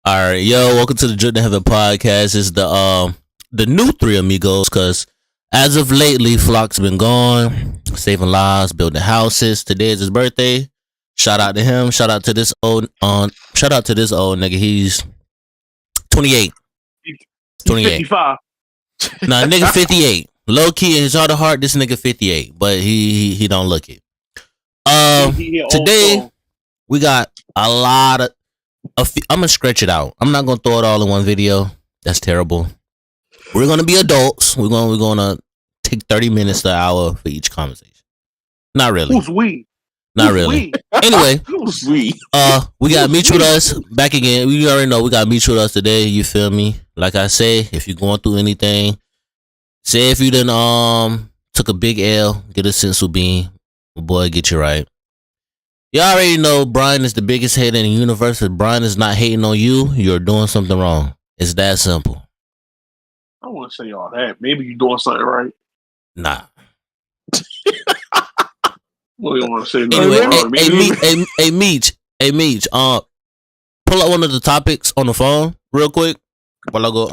All right, yo, welcome to the Drip to Heaven podcast. It's the new three amigos because as of lately, Flock's been gone, saving lives, building houses. Today is his birthday. Shout out to him. Shout out to this old nigga. He's 28. He's 28. 55. Nah, nigga 58. Low key in his heart of heart, this nigga 58, but he don't look it. Today we got a lot of. I'm gonna stretch it out. I'm not gonna throw it all in one video. That's terrible. We're gonna be adults. We're gonna take 30 minutes to an hour for each conversation. Not really. Who's we? Not really. Anyway, Who's we? we got Meech with us back again. We already know we got Meech with us today. You feel me? Like I say, if you're going through anything, say if you done took a big L, get a sensu bean, boy, get you right. You already know Brian is the biggest hater in the universe. If Brian is not hating on you, you're doing something wrong. It's that simple. I don't want to say all that. Maybe you're doing something right. Nah. Well, you don't want to say Anyway, Meech. Pull up one of the topics on the phone real quick while I go.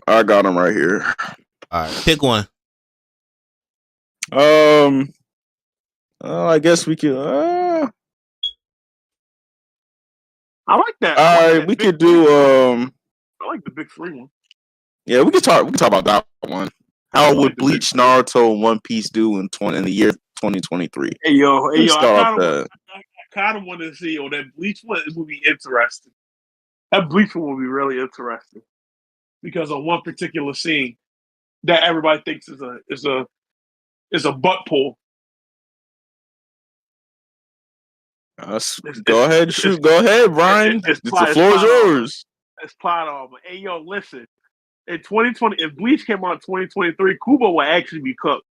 I got him right here. All right, pick one. I guess we could. I like that. All right, we could do. I like the big three one. Yeah, we could talk. We could talk about that one. How would Bleach, Naruto, and One Piece do in the year 2023? Hey yo, I kind of wanted to see that Bleach one. It would be interesting. That Bleach one would be really interesting because of one particular scene that everybody thinks is a butt pull. Go ahead, shoot. Go ahead, Brian. The floor is yours. It's plot armor. Hey, yo, listen. In 2020, if Bleach came out in 2023, Kubo would actually be cooked.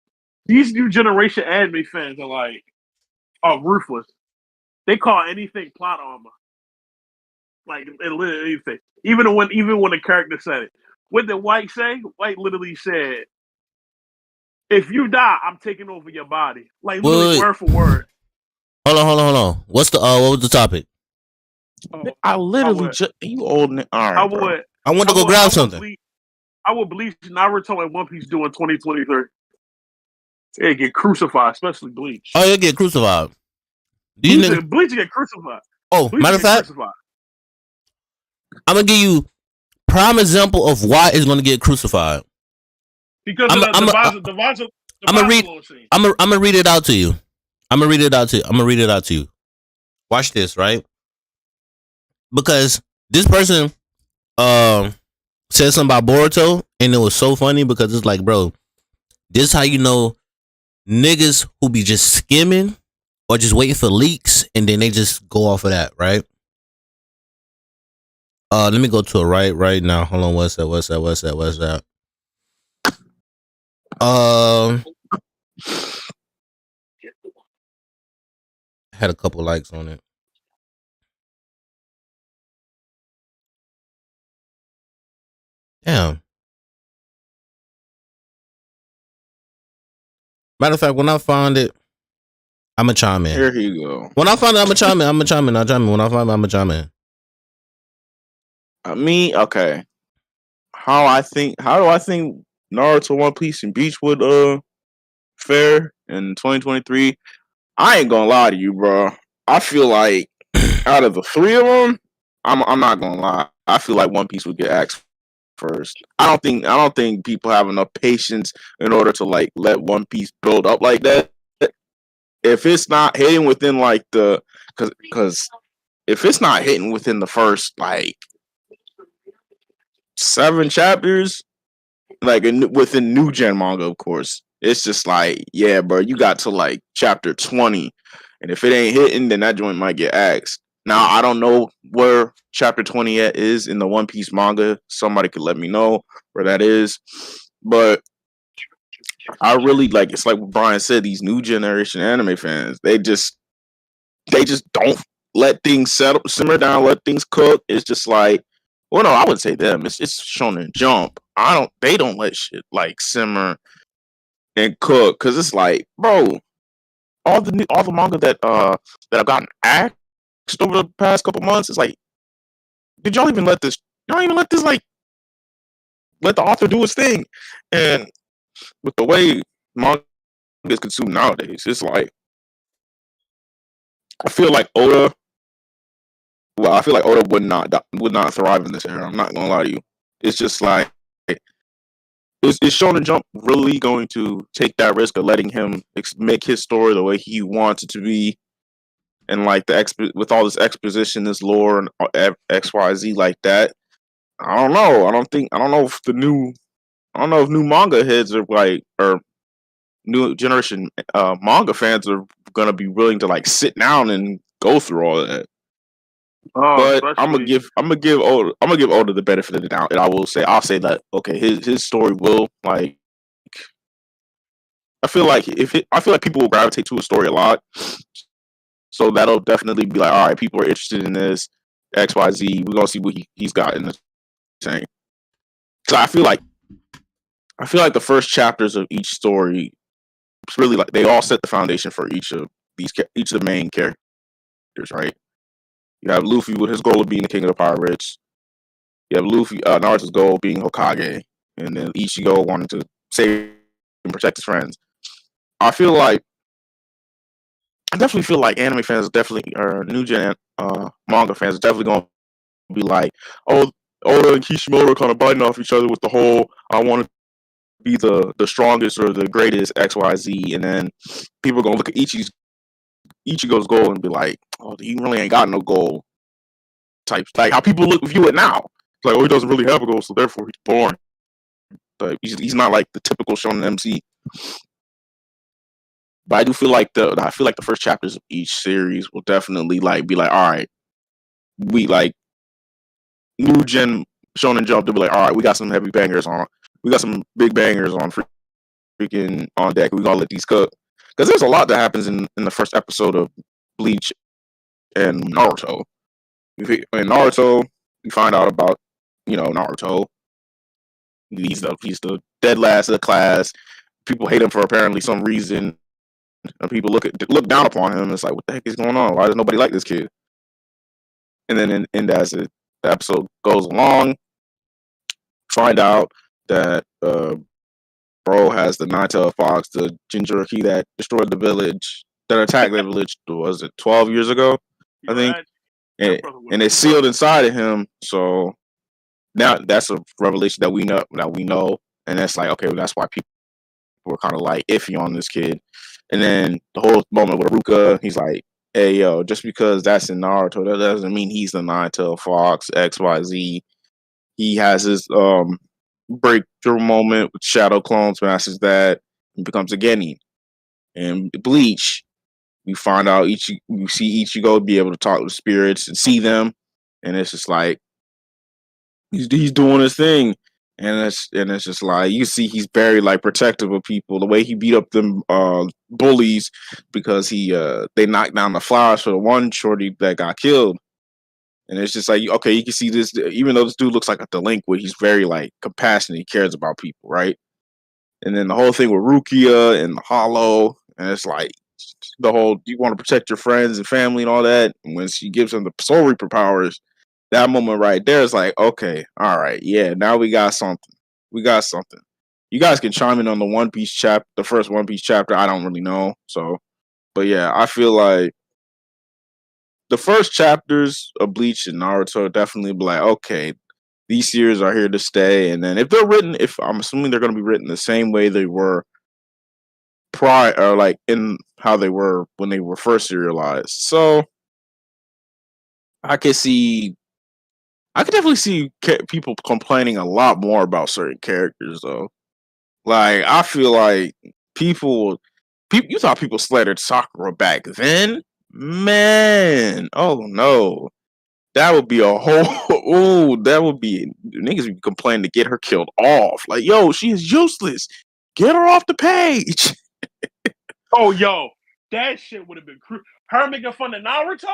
These new generation anime fans are ruthless. They call anything plot armor. Like, anything. Even when the character said it. What did White say? White literally said, if you die, I'm taking over your body. Like, literally word for word. Hold on. What was the topic? I literally just you old. All right, I want to go grab something. I would Bleach, Naruto, and One Piece do in 2023. They get crucified, especially Bleach. Oh, you get crucified. Bleach get crucified. Oh, matter of fact, I'm gonna give you prime example of why it's gonna get crucified. Because I'm gonna read it out to you. I'm gonna read it out to you. Watch this, right? Because this person said something about Boruto, and it was so funny because it's like, bro, this is how you know niggas who be just skimming or just waiting for leaks, and then they just go off of that, right? Let me go to it right now. Hold on, what's that? Had a couple likes on it. Damn. Matter of fact, when I find it, I'm gonna chime in. Here you go. When I find it, I'm gonna chime in. When I find it, I'm gonna chime in. Okay. How do I think Naruto, One Piece, and Bleach would fare in 2023? I ain't gonna lie to you, bro. I feel like out of the three of them, I'm not gonna lie. I feel like One Piece would get axed first. I don't think people have enough patience in order to like let One Piece build up like that. If it's not hitting within like because if it's not hitting within the first like 7 chapters, like within new gen manga, of course, it's just like, yeah, bro, you got to like chapter 20, and if it ain't hitting, then that joint might get axed. Now, I don't know where chapter 20 is in the One Piece manga. Somebody could let me know where that is. But I really like, it's like what Brian said, these new generation anime fans, they just don't let things simmer down, let things cook. It's just like, well, no, I wouldn't say them. It's Shonen Jump. They don't let shit like simmer and cook, because it's like, bro, all the manga that I've gotten axed over the past couple months, it's like did y'all even let this? Y'all even let this like let the author do his thing? And with the way manga is consumed nowadays, it's like I feel like Oda. Well, I feel like Oda would not thrive in this era. I'm not gonna lie to you. It's just like is Shonen Jump really going to take that risk of letting him make his story the way he wants it to be, and like with all this exposition, this lore, and XYZ like that? I don't know. I don't know if new manga heads are like or new generation manga fans are gonna be willing to like sit down and go through all of that. But I'm gonna give Oda the benefit of the doubt, and I'll say that okay, his story will like. I feel like people will gravitate to a story a lot, so that'll definitely be like, all right, people are interested in this XYZ. We're gonna see what he's got in this thing. So I feel like the first chapters of each story, it's really like they all set the foundation for each of the main characters, right? You have Luffy with his goal of being the king of the pirates. You have Naruto's goal being Hokage, and then Ichigo wanting to save and protect his friends. I definitely feel like anime fans or new gen manga fans are definitely going to be like, oh, Oda and Kishimoto are kind of biting off each other with the whole I want to be the strongest or the greatest XYZ, and then people are going to look at Ichigo's goal and be like, oh, he really ain't got no goal. Type like how people view it now. It's like, oh, he doesn't really have a goal, so therefore he's boring. But he's not like the typical shonen MC. But I do feel like the first chapters of each series will definitely like be like, all right, we like new gen Shonen Jump to be like, all right, we got some heavy bangers on, we got some big bangers on freaking on deck. We gonna let these cook because there's a lot that happens in the first episode of Bleach and Naruto. In Naruto, we find out about Naruto. He's the dead last of the class. People hate him for apparently some reason. And people look down upon him. It's like, what the heck is going on? Why does nobody like this kid? And then as the episode goes along, find out that bro has the nine-tailed fox, the Jinchuriki that destroyed the village, that attacked the village. Was it 12 years ago? I think. And it's sealed inside of him. So now that's a revelation that we know, and that's like, okay, well, that's why people were kind of like iffy on this kid. And then the whole moment with Ruka, he's like, hey, yo, just because that's in Naruto, that doesn't mean he's the nine-tailed fox, XYZ. He has his breakthrough moment with Shadow Clone, smashes that, and becomes a Genin. And Bleach, we find out we see Ichigo be able to talk with spirits and see them, and it's just like he's doing his thing. And it's just like you see he's very like protective of people. The way he beat up them bullies because they knocked down the flowers for the one shorty that got killed. And it's just like, okay, you can see this, even though this dude looks like a delinquent, he's very like compassionate. He cares about people, right? And then the whole thing with Rukia and the Hollow, and it's like the whole you want to protect your friends and family and all that. And when she gives him the Soul Reaper powers, that moment right there is like, okay, all right, yeah, now we got something. We got something. You guys can chime in on the first One Piece chapter. I don't really know. So, but yeah, I feel like the first chapters of Bleach and Naruto definitely be like, okay, these series are here to stay. And then if I'm assuming they're going to be written the same way they were prior, or like in how they were when they were first serialized. So I could definitely see people complaining a lot more about certain characters, though. Like, I feel like you thought people slandered Sakura back then? Man, oh no. That would be a whole, niggas would be complaining to get her killed off. Like, yo, she is useless. Get her off the page. Oh, yo, that shit would have been her making fun of Naruto?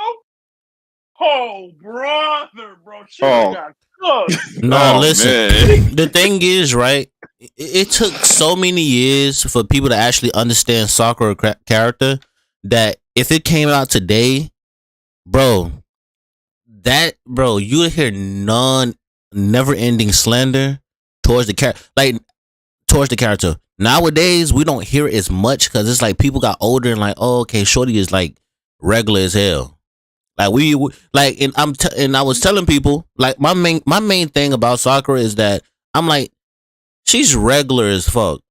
Oh, brother, bro. She got cooked. No, listen. The thing is, right? It took so many years for people to actually understand Sakura character that if it came out today, bro, that, bro, you would hear never ending slander towards the character. Nowadays, we don't hear it as much because it's like people got older and like, oh, okay, Shorty is like regular as hell. Like and I was telling people like my main thing about Sakura is that I'm like, she's regular as fuck.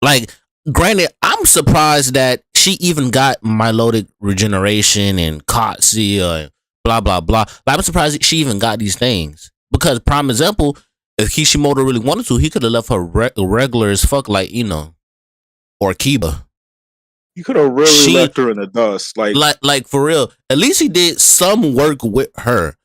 Like, granted, I'm surprised that she even got Milotic Regeneration and 𝐃𝐑𝐈𝐏𝐿 and blah blah blah. Like, I'm surprised she even got these things because, prime example, if Kishimoto really wanted to, he could have left her regular as fuck, like, or Kiba. You could have really left her in the dust, like for real. At least he did some work with her.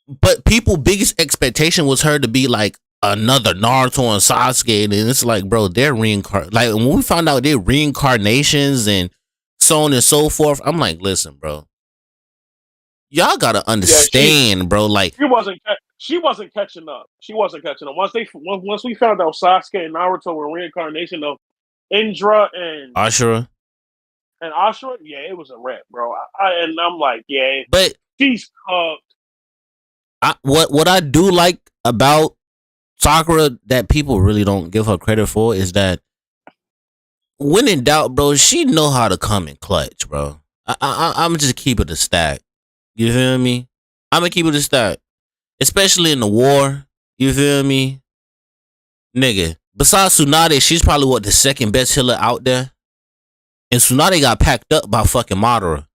But people's biggest expectation was her to be like another Naruto and Sasuke, and it's like, bro, they're like when we found out they're reincarnations and so on and so forth. I'm like, listen, bro, y'all gotta understand, bro. Like she wasn't catching up. Once we found out Sasuke and Naruto were reincarnation of Indra and Ashura. Yeah, it was a wrap, bro. And I'm like, yeah, but she's cooked. What I do like about Sakura that people really don't give her credit for is that when in doubt, bro, she know how to come in clutch, bro. I'm just keep it a stack. You feel me? I'm gonna keep it a stack, especially in the war. You feel me, nigga? Besides Tsunade, she's probably the second best healer out there, and Tsunade got packed up by fucking Madara.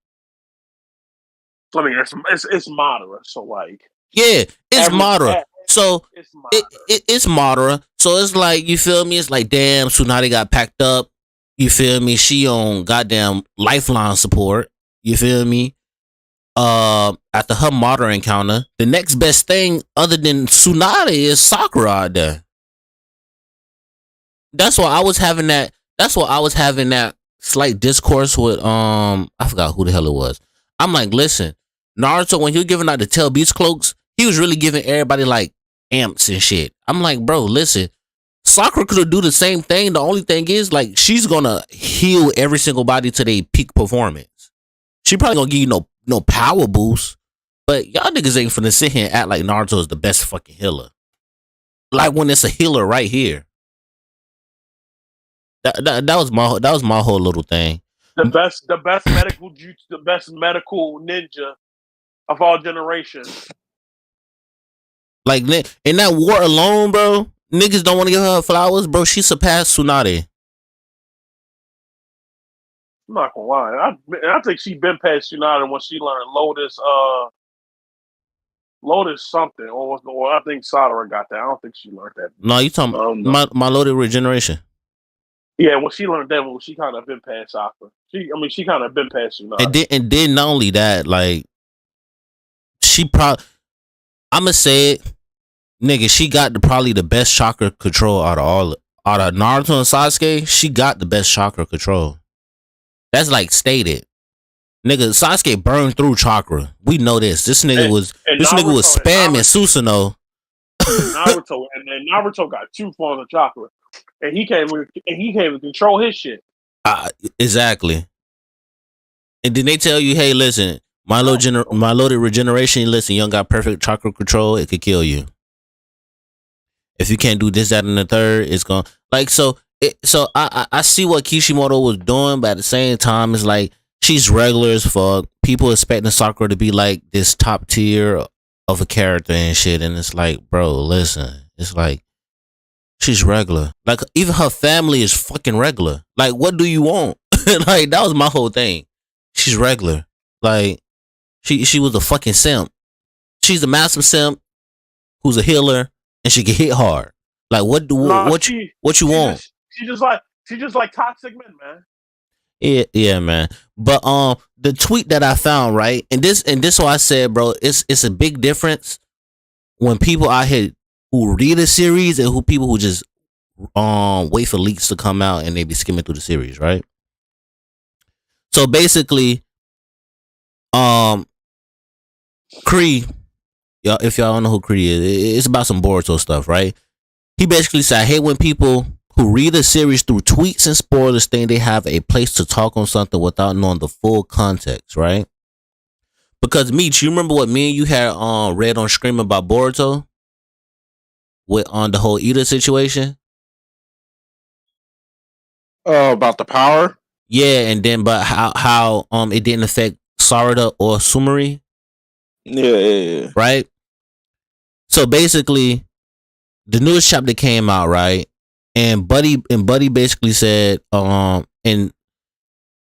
I mean, it's Madara, so like, yeah, it's Madara. So it's Madara. So it's like, you feel me? It's like, damn, Tsunade got packed up. You feel me? She on goddamn lifeline support. You feel me? After her Madara encounter, the next best thing other than Tsunade is Sakura out there. That's why I was having that slight discourse with I forgot who the hell it was. I'm like, listen, Naruto, when he was giving out the Tail Beast cloaks, he was really giving everybody like amps and shit. I'm like, bro, listen, Sakura could do the same thing. The only thing is, like, she's gonna heal every single body to their peak performance. She probably gonna give you no power boost, but y'all niggas ain't finna sit here and act like Naruto is the best fucking healer. Like, when it's a healer right here. That was my whole little thing. The best medical ninja of all generations. Like, in that war alone, bro, niggas don't want to give her flowers, bro. She surpassed Tsunade. I'm not gonna lie. I think she been past Tsunade when she learned Lotus something, or I think Sadara got that. I don't think she learned that. No, you talking about my Loaded Regeneration? Yeah, when she learned that, she kind of been past Sakura. She kind of been past Tsunade. And then not only that, like, she probably, I'ma say it, nigga, she got probably the best chakra control out of Naruto and Sasuke. She got the best chakra control. That's like stated. Nigga, Sasuke burned through chakra. We know this. This nigga was spamming Susanoo. Naruto got 2 forms of chakra, and he can't even control his shit. Exactly. And then they tell you, hey, listen, my loaded regeneration. Listen, you don't got perfect chakra control. It could kill you. If you can't do this, that, and the third, it's gonna so. I see what Kishimoto was doing, but at the same time, it's like, she's regular as fuck. People expecting Sakura to be like this top tier of a character and shit, and it's like, bro, listen, it's like, she's regular. Like, even her family is fucking regular. Like, what do you want? Like, that was my whole thing. She's regular. Like, she was a fucking simp. She's a massive simp who's a healer, and she can hit hard. Like, what you want? She just like toxic men, man. Yeah, man. But the tweet that I found, right, and this why I said, bro, it's a big difference when people out here who read a series and people who just wait for leaks to come out and they be skimming through the series, right? So basically, Kree, y'all, if y'all don't know who Kree is, it's about some Boruto stuff, right? He basically said, I hate when people who read a series through tweets and spoilers think they have a place to talk on something without knowing the full context, right? Because Meech, you remember what me and you had read on Scream about Boruto with on the whole Ida situation? About the power. Yeah, and then but how it didn't affect Sarada or Sumari, Yeah. right? So basically, the newest chapter came out, right? And Buddy basically said, and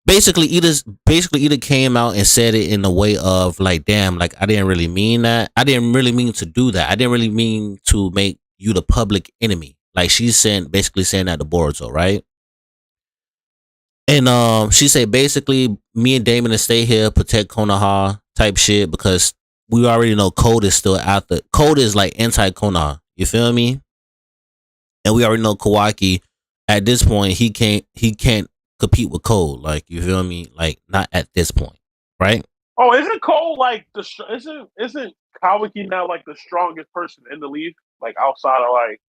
basically Ida came out and said it in a way of like, damn, like I didn't really mean that. I didn't really mean to do that. I didn't really mean to make you the public enemy. Like she's basically saying that to Boruto, right? And she said basically me and Damon to stay here, protect Konoha type shit because we already know Code is still out there. Code is like anti Konoha. You feel me? And we already know Kawaki at this point he can't compete with Code. Like you feel me? Like not at this point, right? Oh, isn't Cole like isn't Kawaki now like the strongest person in the league? Like outside of like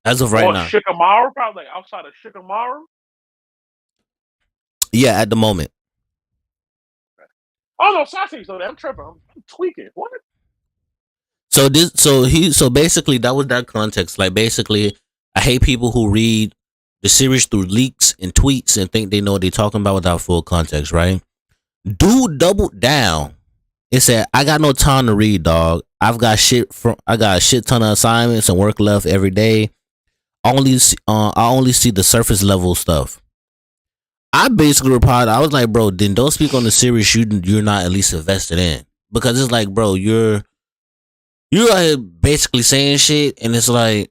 as of right now. Shikamaru, probably like outside of Shikamaru. Yeah, at the moment. Oh no, Sasuke's though. I'm tripping. I'm tweaking. What? So basically that was that context. Like basically, I hate people who read the series through leaks and tweets and think they know what they're talking about without full context, right? Dude doubled down. It said, I got no time to read, dog. I got a shit ton of assignments and work left every day. I only see the surface level stuff. I basically replied, I was like, bro, then don't speak on the series you're not at least invested in. Because it's like, bro, you're out here basically saying shit, and it's like,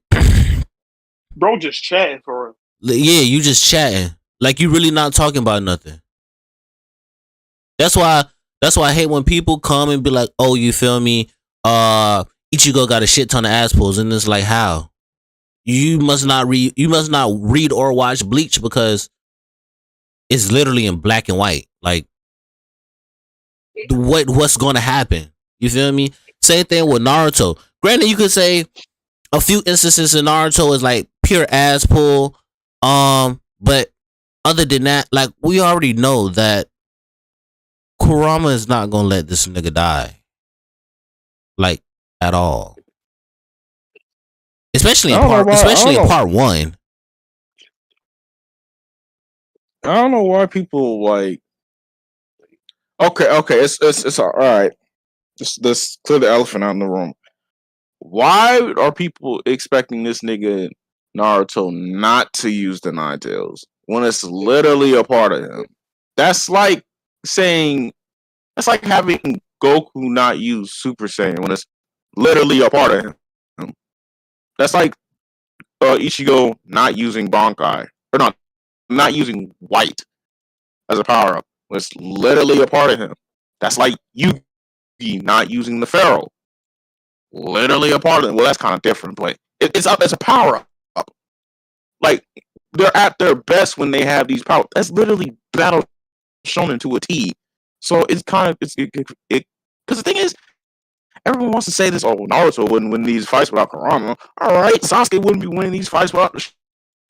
bro, just chatting for real. Yeah, you just chatting. Like you really not talking about nothing. That's why I hate when people come and be like, oh, you feel me? Ichigo got a shit ton of ass pulls, and it's like, how? You must not read or watch Bleach because it's literally in black and white. Like what's gonna happen? You feel me? Same thing with Naruto. Granted, you could say a few instances in Naruto is like pure ass pull. But other than that, like we already know that Kurama is not gonna let this nigga die. Like at all. Especially in part 1. I don't know why people like. Okay, it's all right. Let's clear the elephant out in the room. Why are people expecting this nigga Naruto not to use the Nine Tails when it's literally a part of him? That's like having Goku not use Super Saiyan when it's literally a part of him. That's like Ichigo not using Bankai or not using White as a power up when it's literally a part of him. That's like Yugi not using the Pharaoh. Literally a part of it. Well, that's kind of different, but it's up as a power up. Like they're at their best when they have these powers. That's literally battle shonen to a T. So it's kind of because the thing is, everyone wants to say this. Oh, Naruto wouldn't win these fights without Kurama. All right, Sasuke wouldn't be winning these fights without the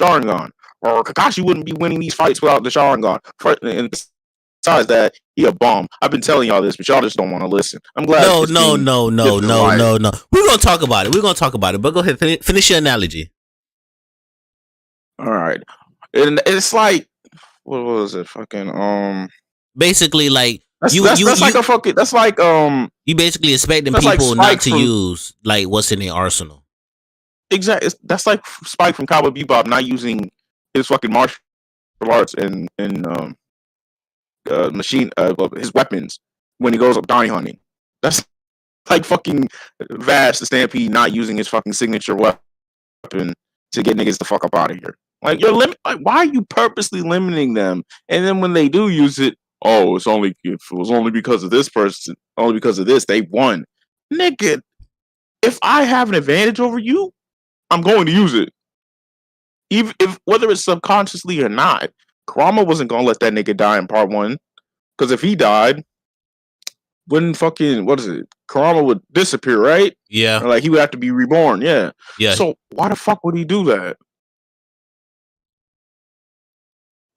Sharingan, or Kakashi wouldn't be winning these fights without the Sharingan. And besides that, he a bum. I've been telling y'all this, but y'all just don't want to listen. I'm glad. No. We're gonna talk about it. But go ahead, finish your analogy. All right, and it's like, what was it? Fucking Basically, like you basically expecting people not to use like what's in their arsenal. Exactly. That's like Spike from Cowboy Bebop not using his fucking martial arts and his weapons when he goes up bounty hunting. That's like fucking Vash the Stampede not using his fucking signature weapon to get niggas the fuck up out of here. Like you're why are you purposely limiting them? And then when they do use it, oh, it was only because of this person, only because of this they won. Nigga, if I have an advantage over you, I'm going to use it. Even if whether it's subconsciously or not. Kurama wasn't gonna let that nigga die in part 1. Because if he died, wouldn't fucking Kurama would disappear, right? Yeah. Or like he would have to be reborn, yeah. Yeah. So why the fuck would he do that?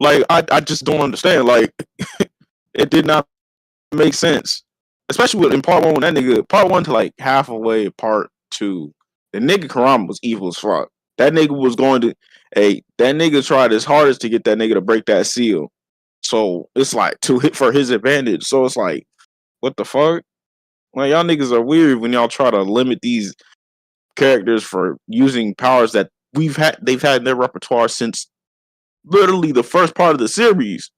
Like I just don't understand. Like it did not makes sense. Especially in part 1 when that nigga, part 1 to like halfway part 2, the nigga Kurama was evil as fuck. That nigga was going to that nigga tried his hardest to get that nigga to break that seal. So it's like to hit for his advantage. So it's like, what the fuck? Like, y'all niggas are weird when y'all try to limit these characters for using powers that they've had in their repertoire since literally the first part of the series.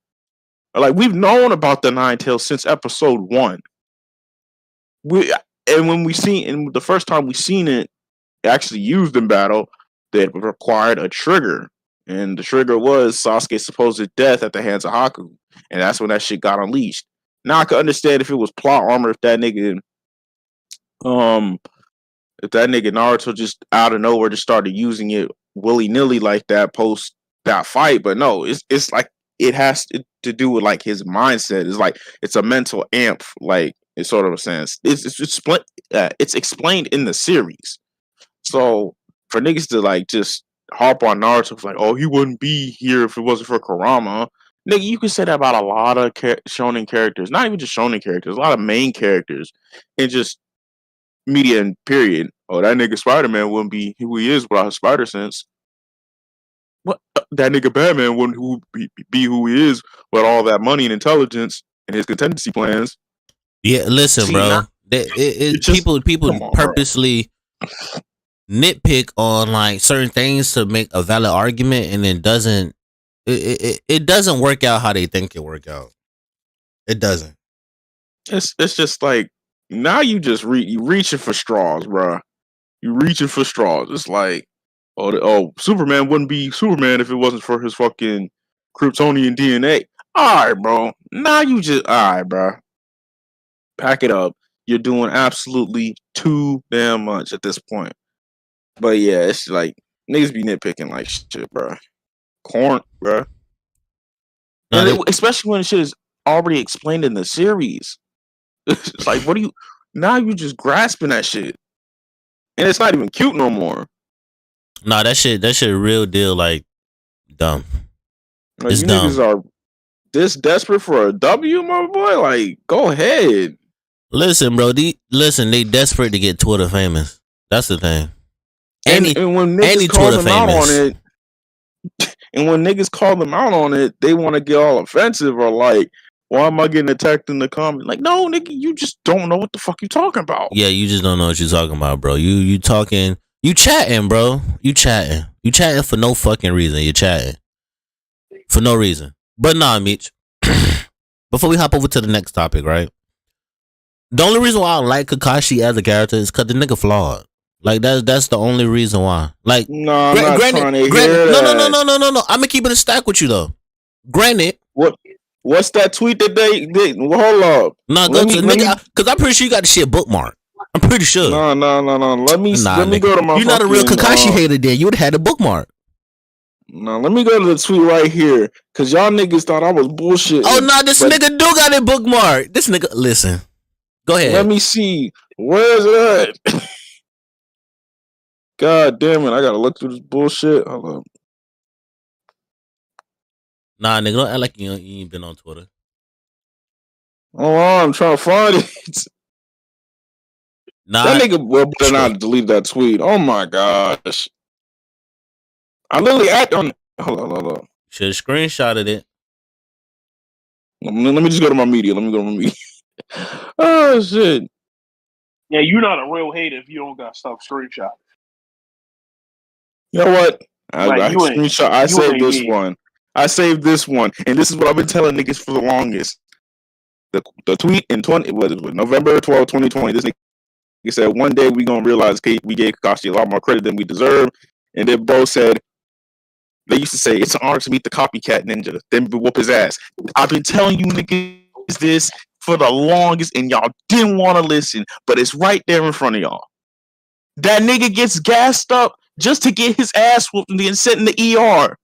Like, we've known about the Nine Tails since episode 1. And the first time we seen it actually used in battle, that required a trigger. And the trigger was Sasuke's supposed death at the hands of Haku. And that's when that shit got unleashed. Now I could understand if it was plot armor, if that nigga Naruto just out of nowhere just started using it willy-nilly like that post that fight. But no, it's like it has to do with like his mindset. It's like it's a mental amp, like in sort of a sense. It's explained in the series. So for niggas to like just harp on Naruto, like, oh, he wouldn't be here if it wasn't for Kurama. Nigga, you could say that about a lot of shonen characters, not even just shonen characters, a lot of main characters, and just media and period. Oh, that nigga Spider-Man wouldn't be who he is without his spider sense. What? That nigga Batman wouldn't be who he is with all that money and intelligence and his contingency plans. Yeah, listen, bro. People purposely nitpick on like certain things to make a valid argument, and it doesn't work out how they think it work out. It doesn't. It's just like now you just you reaching for straws, bro. You reaching for straws. It's like, oh, Superman wouldn't be Superman if it wasn't for his fucking Kryptonian DNA. All right, bro. Now you just all right, bro. Pack it up. You're doing absolutely too damn much at this point. But yeah, it's like niggas be nitpicking like shit, bro. Corn, bro. Especially when shit is already explained in the series. It's like, what do you? Now you just grasping that shit, and it's not even cute no more. Nah, that shit real deal like dumb. Like, it's dumb. Niggas are this desperate for a W, my boy. Like, go ahead. Listen, bro. They desperate to get Twitter famous. That's the thing. And when niggas call them out on it, and when niggas call them out on it, they want to get all offensive or like, why am I getting attacked in the comment? Like, no, nigga, you just don't know what the fuck you talking about. Yeah, you just don't know what you're talking about, bro. You talking, you chatting, bro. You chatting for no fucking reason. You're chatting for no reason. But nah, Mitch. Before we hop over to the next topic, right? The only reason why I like Kakashi as a character is because the nigga flawed. Like that's the only reason why. Like, no, I'm not trying to hear that. No. I'm gonna keep it a stack with you though. Granted, what's that tweet that they did? Hold up. No, go to nigga, because I'm pretty sure you got the shit bookmarked. I'm pretty sure. No. Let me go to my. You're not a real Kakashi hater. Then you would have had a bookmark. No, let me go to the tweet right here, because y'all niggas thought I was bullshit. Oh no, this nigga do got it bookmarked. This nigga, listen. Go ahead. Let me see. Where's it at? God damn it! I gotta look through this bullshit. Hold up. Nah, nigga, don't act like you ain't been on Twitter. Oh, I'm trying to find it. Nah, that nigga better not delete that tweet. Oh my gosh. I literally act on. Hold on. Should have screenshotted it. Let me just go to my media. Oh shit. Yeah, you're not a real hater if you don't got stuff screenshot. You know what? I saved this one. I saved this one, and this is what I've been telling niggas for the longest. The tweet in November 12, 2020. This nigga said, one day we gonna realize we gave Kakashi a lot more credit than we deserve. And then Bo said, they used to say it's an honor to meet the copycat ninja, then whoop his ass. I've been telling you niggas this for the longest, and y'all didn't want to listen, but it's right there in front of y'all. That nigga gets gassed up just to get his ass whooped and then sent in the ER.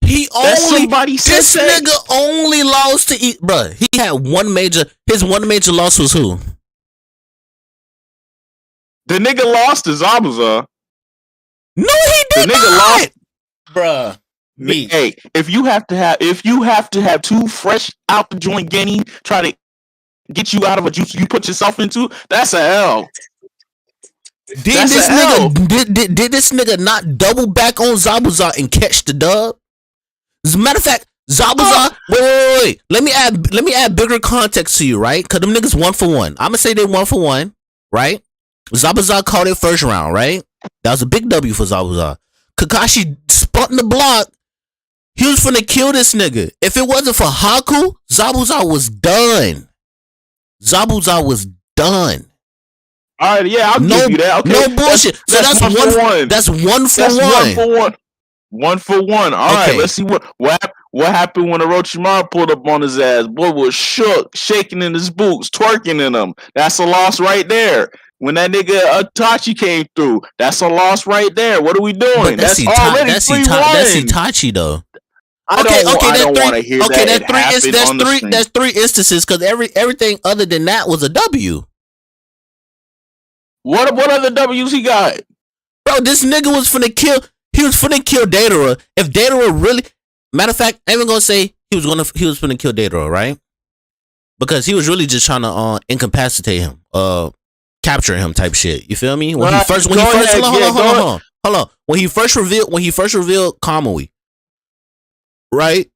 This nigga only lost to bruh. He had his one major loss was who? The nigga lost to Zabuza. No, he did not. Bruh. Hey, if you have to have two fresh out the joint Genny try to get you out of a juice you put yourself into, that's a L. Did this nigga not double back on Zabuza and catch the dub? As a matter of fact, Zabuza. Wait. Let me add bigger context to you, right? Cause them niggas 1-for-1. I'ma say they 1-for-1, right? Zabuza called it first round, right? That was a big W for Zabuza. Kakashi spun the block. He was finna kill this nigga. If it wasn't for Haku, Zabuza was done. All right, yeah, I'll give you that. Okay. No bullshit. That's 1-for-1. That's 1-for-1. 1-for-1. All right, let's see what happened when Orochimaru pulled up on his ass. Boy was shook, shaking in his boots, twerking in them. That's a loss right there. When that nigga Itachi came through, that's a loss right there. What are we doing? That's already 3-1. That's Itachi though. I don't want to hear that. That's three instances because everything other than that was a W. What other W's he got? Bro, this nigga was finna kill. He was finna kill Datara. If Datara really, matter of fact, I ain't even gonna say he was finna kill Datara, right? Because he was really just trying to incapacitate him, capture him type shit. You feel me? Hold on. When he first revealed Kamui, right?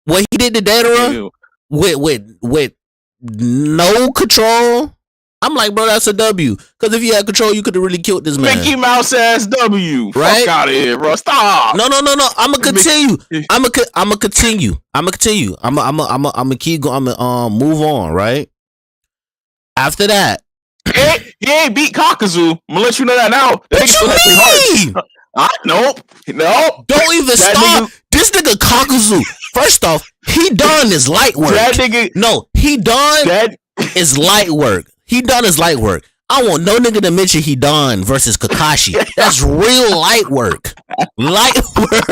What he did to Datara with no control. I'm like, bro, that's a W. Because if you had control, you could have really killed this man. Mickey Mouse ass W. Right? Fuck out of here, bro. Stop. No. I'm gonna continue. I'm gonna continue. I'm gonna keep going. I'm gonna move on. Right. After that, he ain't beat Kakuzu. I'm gonna let you know that now. What you mean? Nope. Don't even start. This nigga Kakuzu. First off, he done his light work. That nigga. No, he done his light work. He done his light work. I want no nigga to mention he done versus Kakashi. That's real light work. Light work.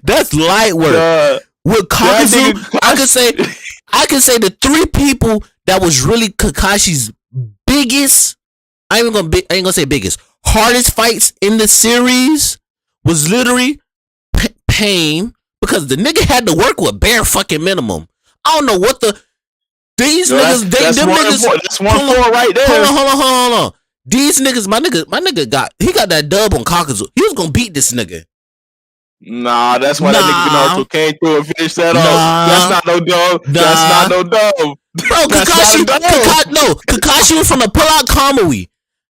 That's light work. With Kakuzu, I could say the three people that was really Kakashi's biggest. I ain't gonna say biggest. Hardest fights in the series was literally Pain because the nigga had to work with bare fucking minimum. I don't know what the. These niggas, that's 1-4 right there. Hold on. These niggas, my nigga got that dub on Kakuzu. He was gonna beat this nigga. Nah, that's why that nigga Naruto came through and finished that off. That's not no dub. That's not no dub. Bro, Kakashi was from the pull out Kamui.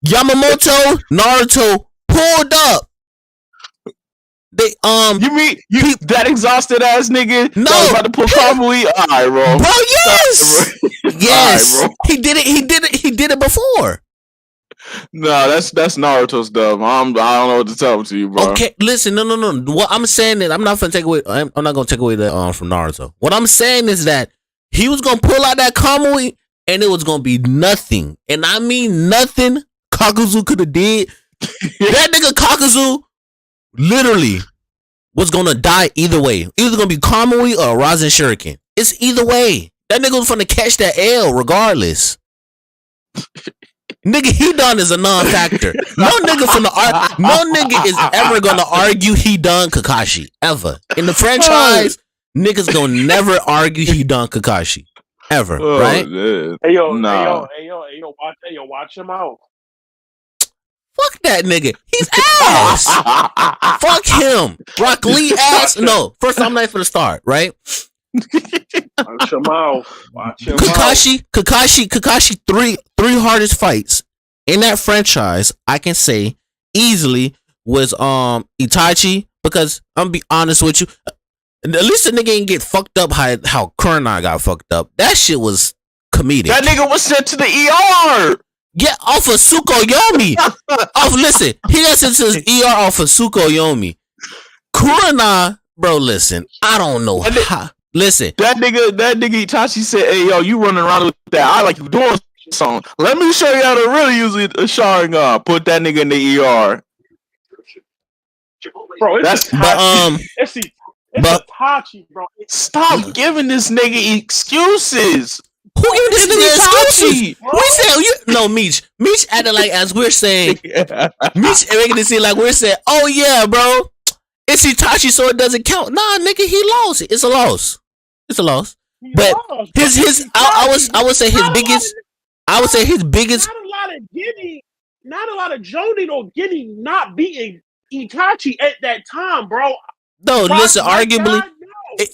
Yamamoto, Naruto pulled up. They you mean that exhausted ass nigga? No, that was about to pull Kamui. All right, bro. Bro, yes, yes. Right, bro. He did it before. No, that's Naruto's dub. I don't know what to tell to you, bro. Okay, listen, no. What I'm saying is, I'm not gonna take away that from Naruto. What I'm saying is that he was gonna pull out that Kamui, and it was gonna be nothing, and I mean nothing. Kakuzu could have did. That nigga Kakuzu literally was gonna die either way. Either gonna be Kamui or Rasen Shuriken. It's either way. That nigga was gonna catch that L regardless. Nigga, he done is a non-factor. No nigga is ever gonna argue he done Kakashi ever in the franchise. Niggas gonna never argue he done Kakashi ever, right? Man. Hey yo, watch him out. Fuck that nigga. He's ass. Fuck him. Rock Lee ass. No. First, I'm not for the start, right? Watch him out. Kakashi, three hardest fights in that franchise, I can say easily was Itachi, because I'm gonna be honest with you. At least the nigga ain't get fucked up how Kurna got fucked up. That shit was comedic. That nigga was sent to the ER. Yeah, off of Tsukuyomi. Listen, he got sent to his ER off of Tsukuyomi. Kurana, bro, listen, I don't know how. Listen. That nigga Itachi said, hey, yo, you running around with that. I like you doing something. Let me show you how to really use a Sharingan. Put that nigga in the ER. Bro, it's Itachi, bro. Stop giving this nigga excuses. Who gave this nigga excuses? We said Meech acted like as we're saying. Meech making it seem like we're saying, oh yeah, bro. It's Itachi, so it doesn't count. Nah, nigga, he lost. It's a loss. It's a loss. But his I would say his biggest. I would say his biggest. Not a lot of Jonin or Giddy not beating Itachi at that time, bro. No, listen. Arguably,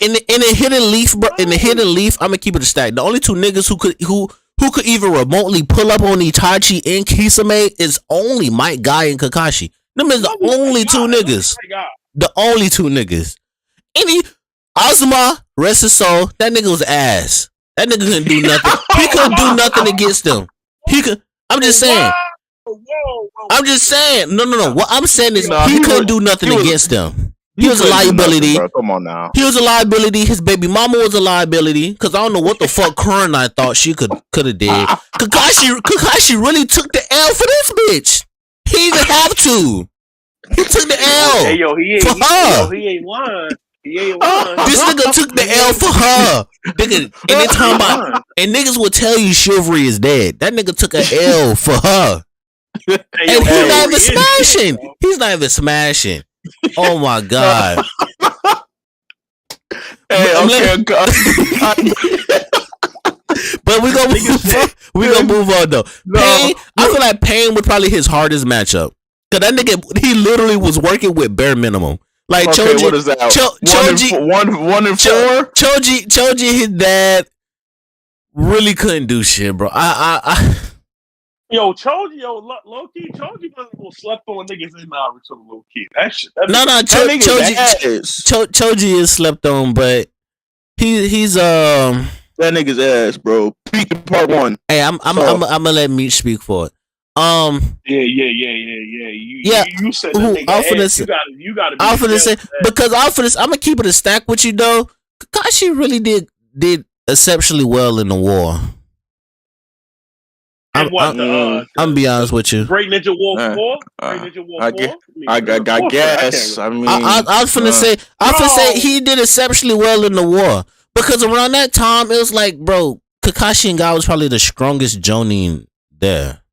in the hidden leaf, bro. In the hidden leaf, I'm gonna keep it a stack. The only two niggas who could even remotely pull up on Itachi and Kisame is only Might Guy and Kakashi. Them is the only two niggas. The only two niggas. Any Azuma, rest his soul, that nigga was ass. That nigga couldn't do nothing. He couldn't do nothing against them. He could. I'm just saying. I'm just saying. No. What I'm saying is he couldn't do nothing against them. He was a liability. Nothing, come on now. He was a liability. His baby mama was a liability. Cause I don't know what the fuck Kurenai thought she could have did. Kakashi really took the L for this bitch. He didn't have to. He took the L. Hey yo, he ain't lying. This nigga took the L for her. Nigga, and they talking about, and niggas will tell you chivalry is dead. That nigga took an L for her. And he's not even smashing. He's not even smashing. Oh my god. Hey, but we gonna move on though. Pain, I feel like Pain was probably his hardest matchup. Cause that nigga, he literally was working with bare minimum. Like Choji, what is that? One and four. Choji, his dad really couldn't do shit, bro. Yo, Choji, low key, Choji was slept on niggas in Naruto, low key. That shit. Choji is slept on, but he's that nigga's ass, bro. Peak in part one. Hey, I'm gonna let Meech speak for it. Yeah. You said that you gotta be. I'm finna say because I'm gonna keep it a stack with you though. Kakashi really did exceptionally well in the war. I'm gonna be honest with you. Great Ninja War 4. Great Ninja War 4. I guess. I mean, I was finna say he did exceptionally well in the war because around that time it was like, bro, Kakashi and Guy was probably the strongest Jonin there.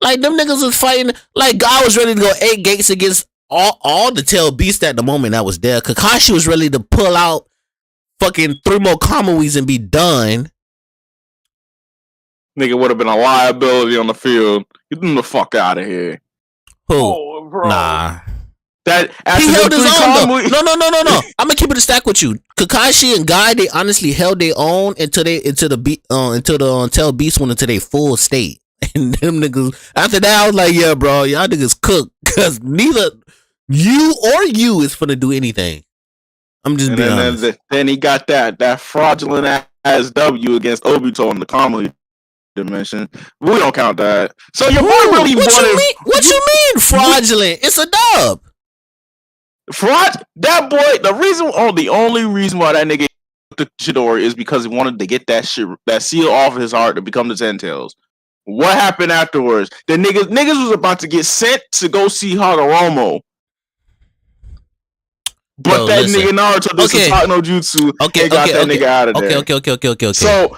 Like them niggas was fighting. Like Guy was ready to go 8 gates against all the tail beasts at the moment that was there. Kakashi was ready to pull out fucking 3 more Kamawis and be done. Nigga would have been a liability on the field. Get them the fuck out of here. Who? Oh, bro. Nah. That he held his own though. No. I'm gonna keep it a stack with you. Kakashi and Guy, they honestly held their own until the tail beast went into their full state. And them niggas, after that, I was like, yeah, bro, y'all niggas cook. Cause neither you or you is finna do anything. I'm just being honest. Then he got that fraudulent ass W against Obito in the comedy dimension. We don't count that. So your boy really What you mean fraudulent? It's a dub. That boy, the only reason why that nigga took Chidori is because he wanted to get that shit, that seal off of his heart to become the Ten Tails. What happened afterwards? The niggas was about to get sent to go see Hagoromo. But that nigga Naruto did some Sasaki no Jutsu. They got that nigga out of there. Okay. So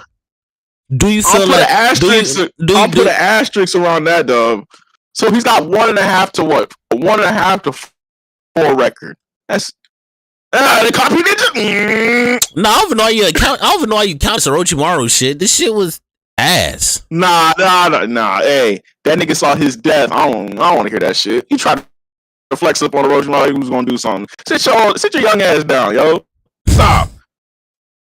do you feel like I'll put an asterisk around that, dub. So he's got 1.5 to what? 1.5 to 4 record. That's the copy ninja. No, I don't even know why you count Orochimaru shit. This shit was ass. Nah. Hey, that nigga saw his death. I don't want to hear that shit. He tried to flex up on Orochimaru. He was gonna do something. Sit your young ass down, yo. Stop.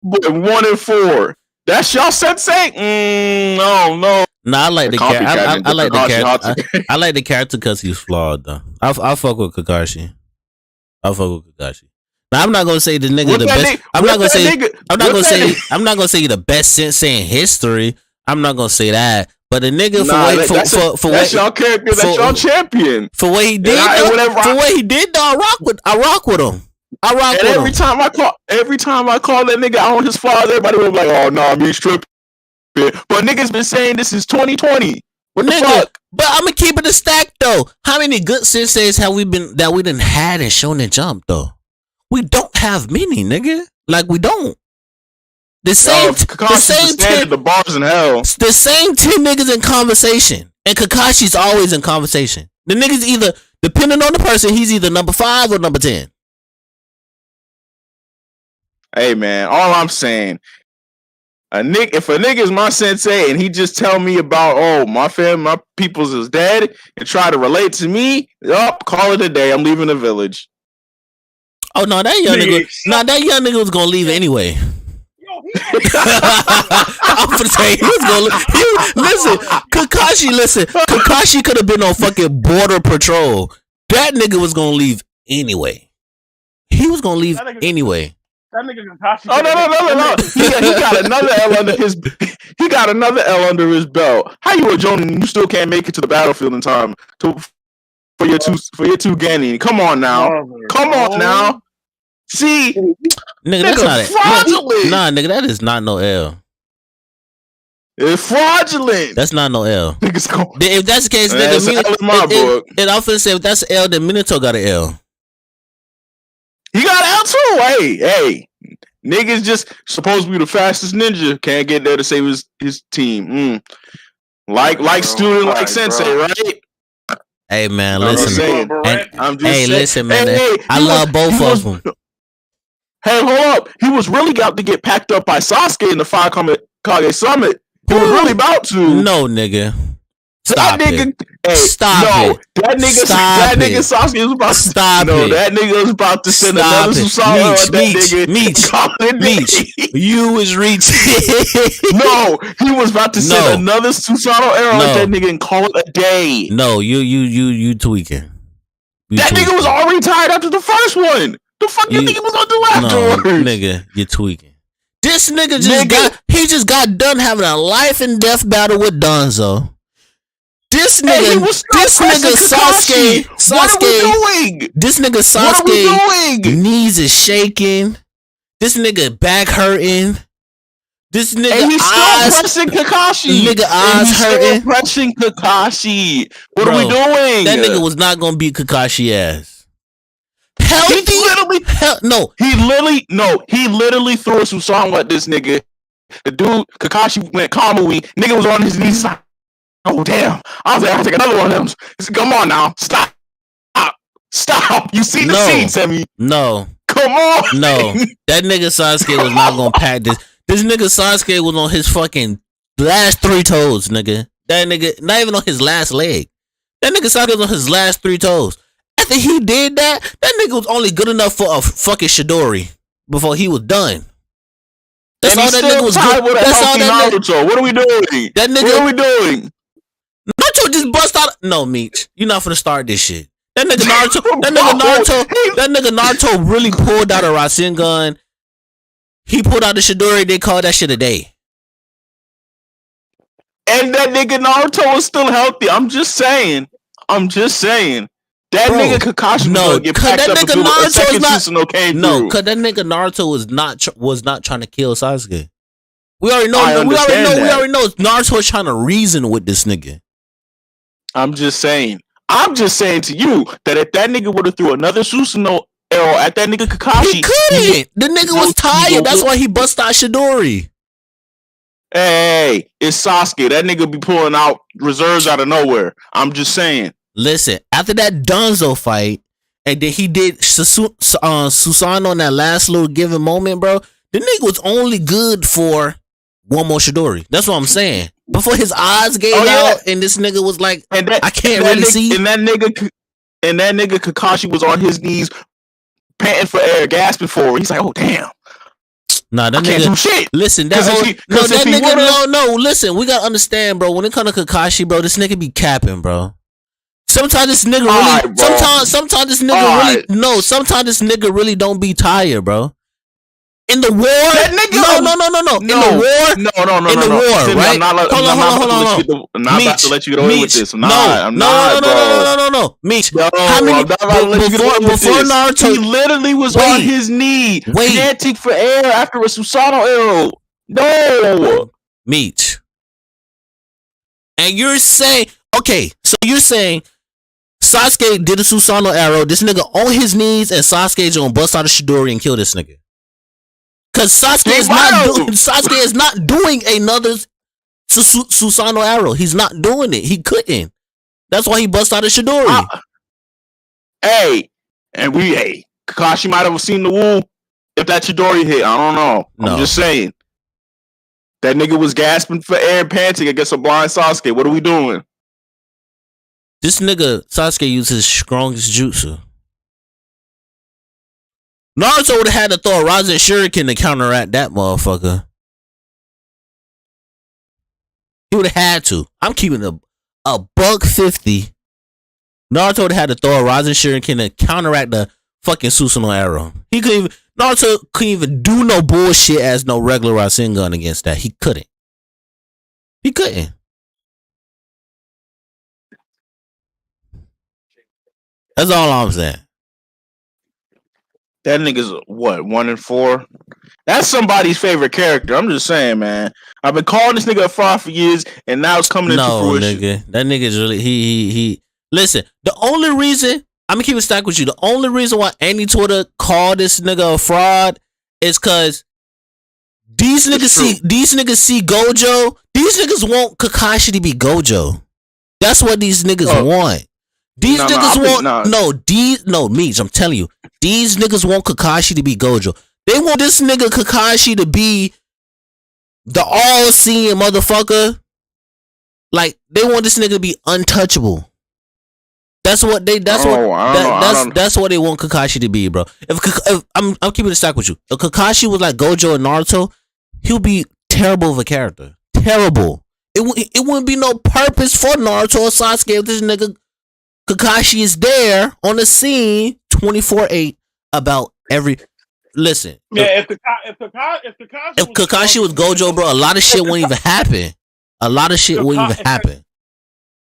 But 1 and 4. That's y'all sensei? No. Nah, I like the character. I like the character. I like the character because he's flawed though. I fuck with Kakashi. Now I'm not gonna say the nigga the best. I'm not gonna say the best sensei in history. I'm not gonna say that. But the nigga for that's y'all character. That's y'all champion. For what he did. I rock with him. Every time I call that nigga out on his father, everybody was like, "Oh no, he's tripping." But niggas been saying this is 2020. What the fuck? But I'm gonna keep it a stack though. How many good senseis have we done had in Shonen Jump though? We don't have many, nigga. Like we don't. The same 10 the bars in hell. The same 10 niggas in conversation, and Kakashi's always in conversation. The niggas Depending on the person, he's either number 5 or number 10. Hey man, all I'm saying, if a nigga is my sensei and he just tell me about my peoples is dead and try to relate to me, call it a day. I'm leaving the village. Oh no, that young nigga was gonna leave anyway. I'm gonna say he was gonna listen. Kakashi could have been on fucking border patrol. That nigga was gonna leave anyway. He was gonna leave anyway. That nigga Kakashi. Oh no! He got another L under his. He got another L under his belt. How you a Jonin and you still can't make it to the battlefield in time for your two Genin? Come on now. See, nigga, that's not fraudulent. Nah, nigga, that is not no L. It's fraudulent. That's not no L. If that's the case, then and I'm finna say if that's L, then Minato got an L. He got L too. Hey, niggas just supposed to be the fastest ninja. Can't get there to save his team. Like student, like sensei, right? Hey man, listen. Listen, man. I Hey, love both of them. Hey, hold up. He was really about to get packed up by Sasuke in the Kage Summit. He was really about to. No, nigga. Stop that nigga. Hey, stop it. That nigga Sasuke was about to stop. No, that nigga was about to send another Susanoo at that nigga. Meech. You was reaching. No, he was about to send another Susanoo arrow at that nigga and call it a day. No, you tweaking. That nigga was already tired after the first one. The fuck you think he was gonna do afterwards? No, nigga, you're tweaking. This nigga just got done having a life and death battle with Danzo. This nigga Sasuke. What are we doing? This nigga Sasuke knees is shaking. This nigga back hurting. This nigga and he's still pressing Kakashi. Nigga eyes hurting. Still pressing Kakashi. What are we doing? That nigga was not gonna beat Kakashi ass. He literally threw a Susanoo at this nigga. The dude Kakashi went Kamui. Nigga was on his knees like, oh damn. I was like, I'll take another one of them. Come on now. Stop. You see the scene, Sammy? No. Come on. No. That nigga Sasuke was not gonna pack this. This nigga Sasuke was on his fucking last 3 toes, nigga. That nigga, not even on his last leg. That nigga Sasuke was on his last 3 toes. After he did that nigga was only good enough for a fucking Chidori before he was done. That's all that nigga was good. That's all that Naruto. What are we doing? That nigga. What are we doing? Naruto just bust out. No, Meech, you're not finna start this shit. That nigga Naruto. That nigga Naruto really pulled out a Rasengan. He pulled out the Chidori. They called that shit a day. And that nigga Naruto was still healthy. I'm just saying. That nigga Kakashi was get packed up until the second Susanoo came through. No, cause that nigga Naruto was not trying to kill Sasuke. We already know. We already know. Naruto was trying to reason with this nigga. I'm just saying to you that if that nigga would have threw another Susanoo arrow at that nigga Kakashi, he couldn't. The nigga was tired. That's why he bust out Chidori. Hey, it's Sasuke. That nigga be pulling out reserves out of nowhere. I'm just saying. Listen, after that Danzo fight, and then he did Susanoo on that last little given moment, bro. The nigga was only good for one more Chidori. That's what I'm saying. Before his eyes gave out, and this nigga was like, I can't really see. And that nigga Kakashi was on his knees, panting for air, gasping for it. He's like, oh damn. Nah, that nigga. Can't do shit. Listen, listen. We gotta understand, bro. When it comes to Kakashi, bro, this nigga be capping, bro. Sometimes this nigga really. Sometimes this nigga really. No, sometimes this nigga really don't be tired, bro. In the war, no. In the war, right? Hold on. I'm not about to let you get away with this. No. Meech, before Naruto, he literally was on his knee, panting for air after a Susanoo arrow. No, Meech, and you're saying, okay, so you're saying Sasuke did a Susanoo arrow. This nigga on his knees, and Sasuke's gonna bust out a Chidori and kill this nigga. Cause Sasuke is not doing another Susanoo arrow. He's not doing it. He couldn't. That's why he bust out a Chidori. Hey, Kakashi might have seen the woo if that Chidori hit. I don't know. I'm just saying. That nigga was gasping for air and panting against a blind Sasuke. What are we doing? This nigga Sasuke used his strongest jutsu. Naruto would have had to throw a Rasen Shuriken to counteract that motherfucker. He would have had to. I'm keeping a $150. Naruto would have had to throw a Rasen Shuriken to counteract the fucking Susanoo arrow. Naruto couldn't even do no bullshit as no regular Rasengan against that. He couldn't. That's all I'm saying. That nigga's what, 1-4? That's somebody's favorite character. I'm just saying, man. I've been calling this nigga a fraud for years, and now it's coming into fruition. Nigga. That nigga's really he. Listen, the only reason I'm gonna keep it stacked with you. The only reason why any Twitter called this nigga a fraud is cause these niggas see Gojo. These niggas want Kakashi to be Gojo. That's what these niggas want. These niggas want Meech, I'm telling you, these niggas want Kakashi to be Gojo. They want this nigga Kakashi to be the all-seeing motherfucker. Like, they want this nigga to be untouchable. That's what they want Kakashi to be, bro. If I'm keeping it stacked with you. If Kakashi was like Gojo and Naruto, he'll be terrible of a character. Terrible. It wouldn't be no purpose for Naruto or Sasuke if this nigga Kakashi is there on the scene 24/8 about every. Listen. Yeah, if Kakashi was Gojo, bro, a lot of shit wouldn't even happen.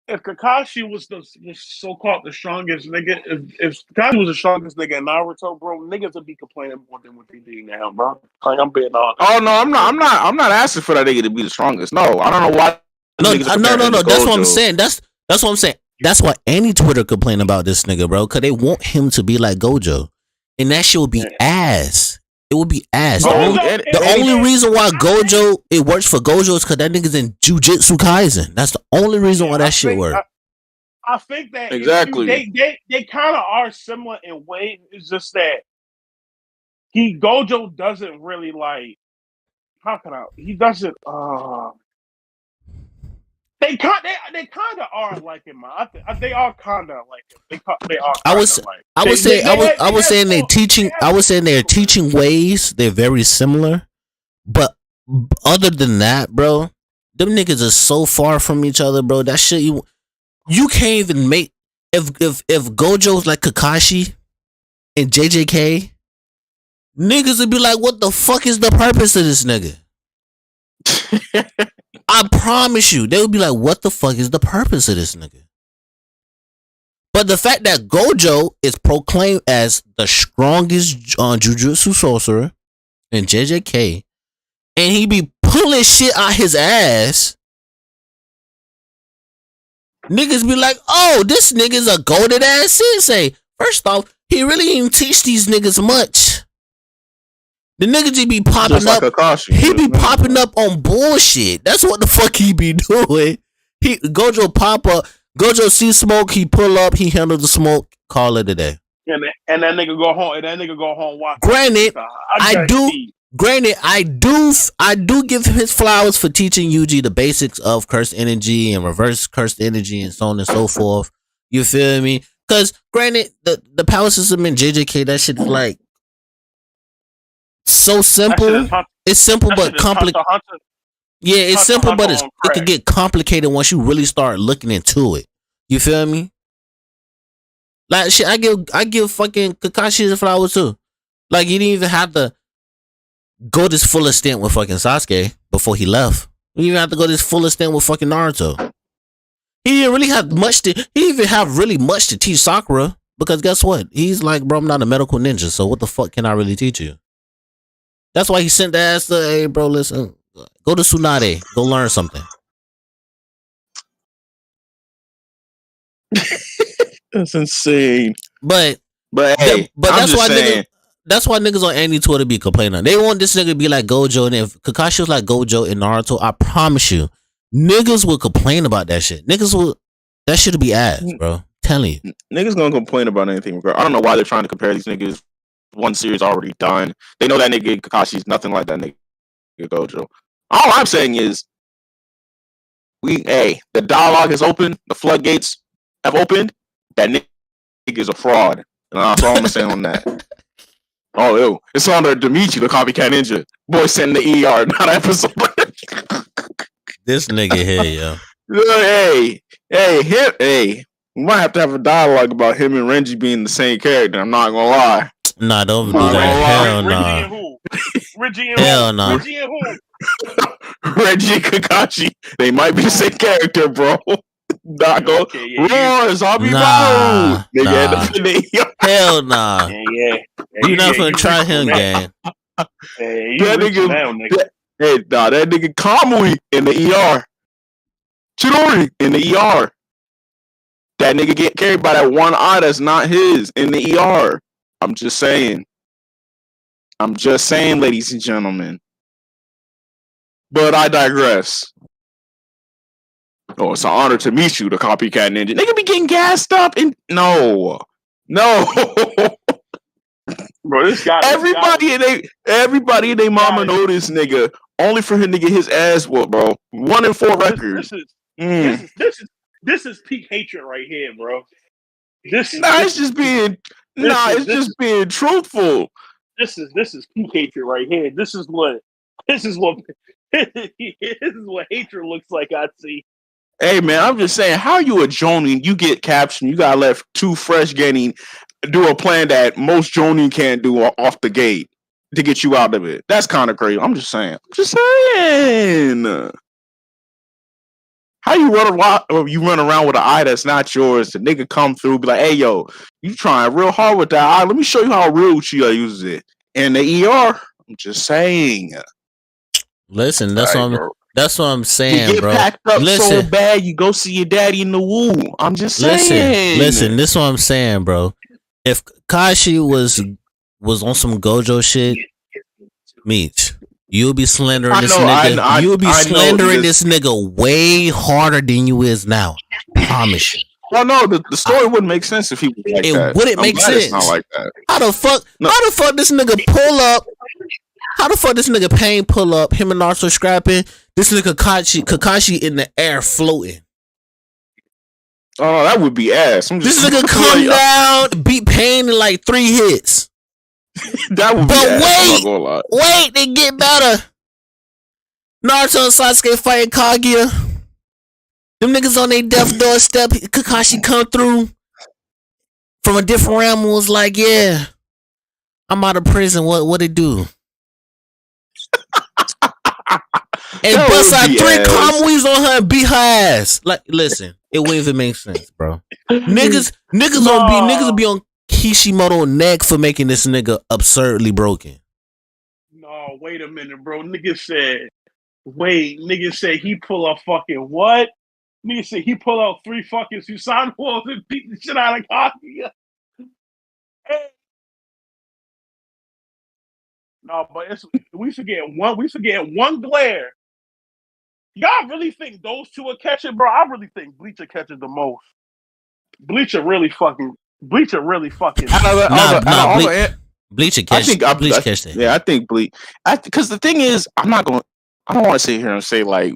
If Kakashi was the so-called the strongest nigga, if Kakashi was the strongest nigga in Naruto, bro, niggas would be complaining more than what they do now, bro. Like, I'm being honest. Oh no, I'm not asking for that nigga to be the strongest. No, I don't know why. No. That's what I'm saying. That's what I'm saying. That's why any Twitter complain about this nigga, bro, because they want him to be like Gojo, and that shit would be ass. It would be ass. The only reason why it works for Gojo is because that nigga's in Jujutsu Kaisen. That's the only reason why that shit works. I think that exactly they kind of are similar in ways. It's just that Gojo doesn't really like. How can I? He doesn't. They kind of are like him. They are kind of like him. They are. I was saying their teaching ways. They're very similar, but other than that, bro, them niggas are so far from each other, bro. That shit you can't even make. If Gojo's like Kakashi and JJK, niggas would be like, "What the fuck is the purpose of this nigga?" I promise you, they would be like, what the fuck is the purpose of this nigga? But the fact that Gojo is proclaimed as the strongest Jujutsu sorcerer in JJK, and he be pulling shit out his ass, niggas be like, oh, this nigga's a goated ass sensei. First off, he really didn't teach these niggas much. The nigga just be popping up. Like Kakashi, he be popping up on bullshit. That's what the fuck he be doing. Gojo pop up. Gojo see smoke. He pull up. He handle the smoke. Call it a day. And that nigga go home. And that nigga go home. Watch. Granted, I do give him his flowers for teaching Yuji the basics of cursed energy and reverse cursed energy and so on and so forth. You feel me? Because granted, the power system in JJK, that shit is like so simple. It's simple but complicated. Yeah, it's simple, but it could get complicated once you really start looking into it. You feel me? Like shit, I give fucking Kakashi his flowers too. Like, he didn't even have to go this full extent with fucking Sasuke before he left. He didn't even have to go this full extent with fucking Naruto. He didn't really have much to. He didn't even have really much to teach Sakura, because guess what? He's like, bro, I'm not a medical ninja, so what the fuck can I really teach you? That's why he sent the ass to, hey, bro, listen, go to Tsunade, go learn something. That's insane. But hey, that's why niggas on any Twitter be complaining. They want this nigga to be like Gojo, and if Kakashi was like Gojo in Naruto, I promise you, niggas will complain about that shit. That shit would be ass, bro. Telling you. Niggas gonna complain about anything. I don't know why they're trying to compare these niggas. One series already done. They know that nigga Kakashi's nothing like that nigga Gojo. All I'm saying is, the dialogue is open. The floodgates have opened. That nigga is a fraud. And that's all I'm gonna say on that. Oh, ew. It's on the 𝐃𝐑𝐈𝐏𝐿 Copycat Ninja. Boy sent the ER, not episode. This nigga here, yo. Hey. We might have to have a dialogue about him and Renji being the same character. I'm not gonna lie. Nah, don't do that. Hell nah. Reggie and Hell nah. Reggie and who? Reggie and Kakashi. They might be the same character, bro. Not go. Roar, zombie nah. Hell nah. Yeah. You not gonna try him, gang. That nigga. That nigga Kamui in the ER. Chidori in the ER. That nigga get carried by that one eye that's not his in the ER. I'm just saying, ladies and gentlemen. But I digress. Oh, it's an honor to meet you, the Copycat Ninja. Nigga be getting gassed up and no. Bro, this guy. Everybody and they mama know this nigga. Only for him to get his ass whooped, bro. 1 in 4 records. This is peak hatred right here, bro. It's just being truthful. This is peak hatred right here. This is what hatred looks like. I see. Hey man, I'm just saying, how you a Jonin? You get captioned. You got left too fresh. Getting do a plan that most Jonin can't do off the gate to get you out of it. That's kind of crazy. I'm just saying. How you run around with an eye that's not yours? The nigga come through, be like, "Hey, yo, you trying real hard with that eye? Let me show you how real Chia uses it." In the ER, I'm just saying. Listen, that's what I'm saying, you get bro. Packed up so bad, you go see your daddy in the woo. I'm just saying. Listen, this is what I'm saying, bro. If Kashi was on some Gojo shit, Meech, you'll be slandering this nigga. You'll be slandering this nigga way harder than you is now. Promise you. Well, no, the story wouldn't make sense if he was like that. It wouldn't make sense. It's not like that. How the fuck this nigga pull up? How the fuck this nigga Pain pull up? Him and Naruto scrapping. This nigga Kakashi in the air floating. Oh, that would be ass. This nigga come down, beat Pain in like 3 hits. That would be ass. Wait, they get better. Naruto and Sasuke fighting Kaguya. Them niggas on their death doorstep. Kakashi come through from a different realm and was like, "Yeah, I'm out of prison. What it do?" And bust out 3 Kamuis on her and beat her ass. Like, listen, it wouldn't even make sense, bro. Niggas will be on Kishimoto's neck for making this nigga absurdly broken. No, wait a minute, bro. Nigga said he pull a fucking what? Nigga said he pull out 3 fucking Susanoo walls and beat the shit out of Kaguya. Hey. No, but we forget one glare. Y'all really think those two will catch it, bro? I really think Bleacher catches the most. Bleacher really fucking. Bleacher catch. Bleach catch that. Yeah, I think Bleach. Because the thing is, I don't want to sit here and say like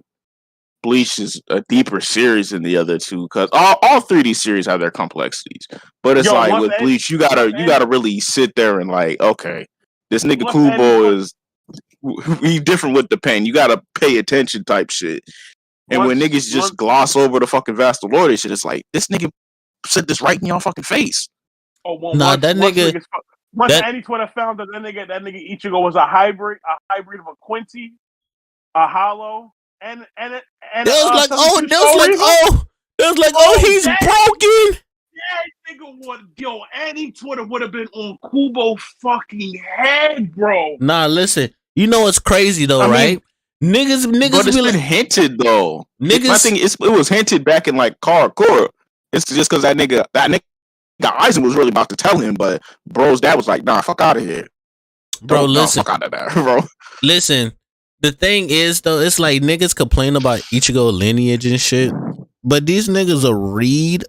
Bleach is a deeper series than the other two, because all 3 of these series have their complexities. But it's like with Bleach, you gotta really sit there and like, okay, this nigga Kubo is he different with the pain. You gotta pay attention type shit. And when niggas just gloss over the fucking Vastolord shit, it's like, this nigga said this right in your fucking face. Oh, well, that nigga. Once any Twitter found that nigga Ichigo was a hybrid of a Quincy, a Hollow, and it was like, he's broken. Yeah, nigga any Twitter would have been on Kubo fucking head, bro. Nah, listen. You know what's crazy though, right? Niggas but it's been hinted though. I think it was hinted back in like Karakura. It's just because that nigga Aizen was really about to tell him, but bro's dad was like, "Nah, fuck out of here, bro." Listen, fuck out of there, bro. Listen, the thing is though, it's like niggas complain about Ichigo lineage and shit, but these niggas will read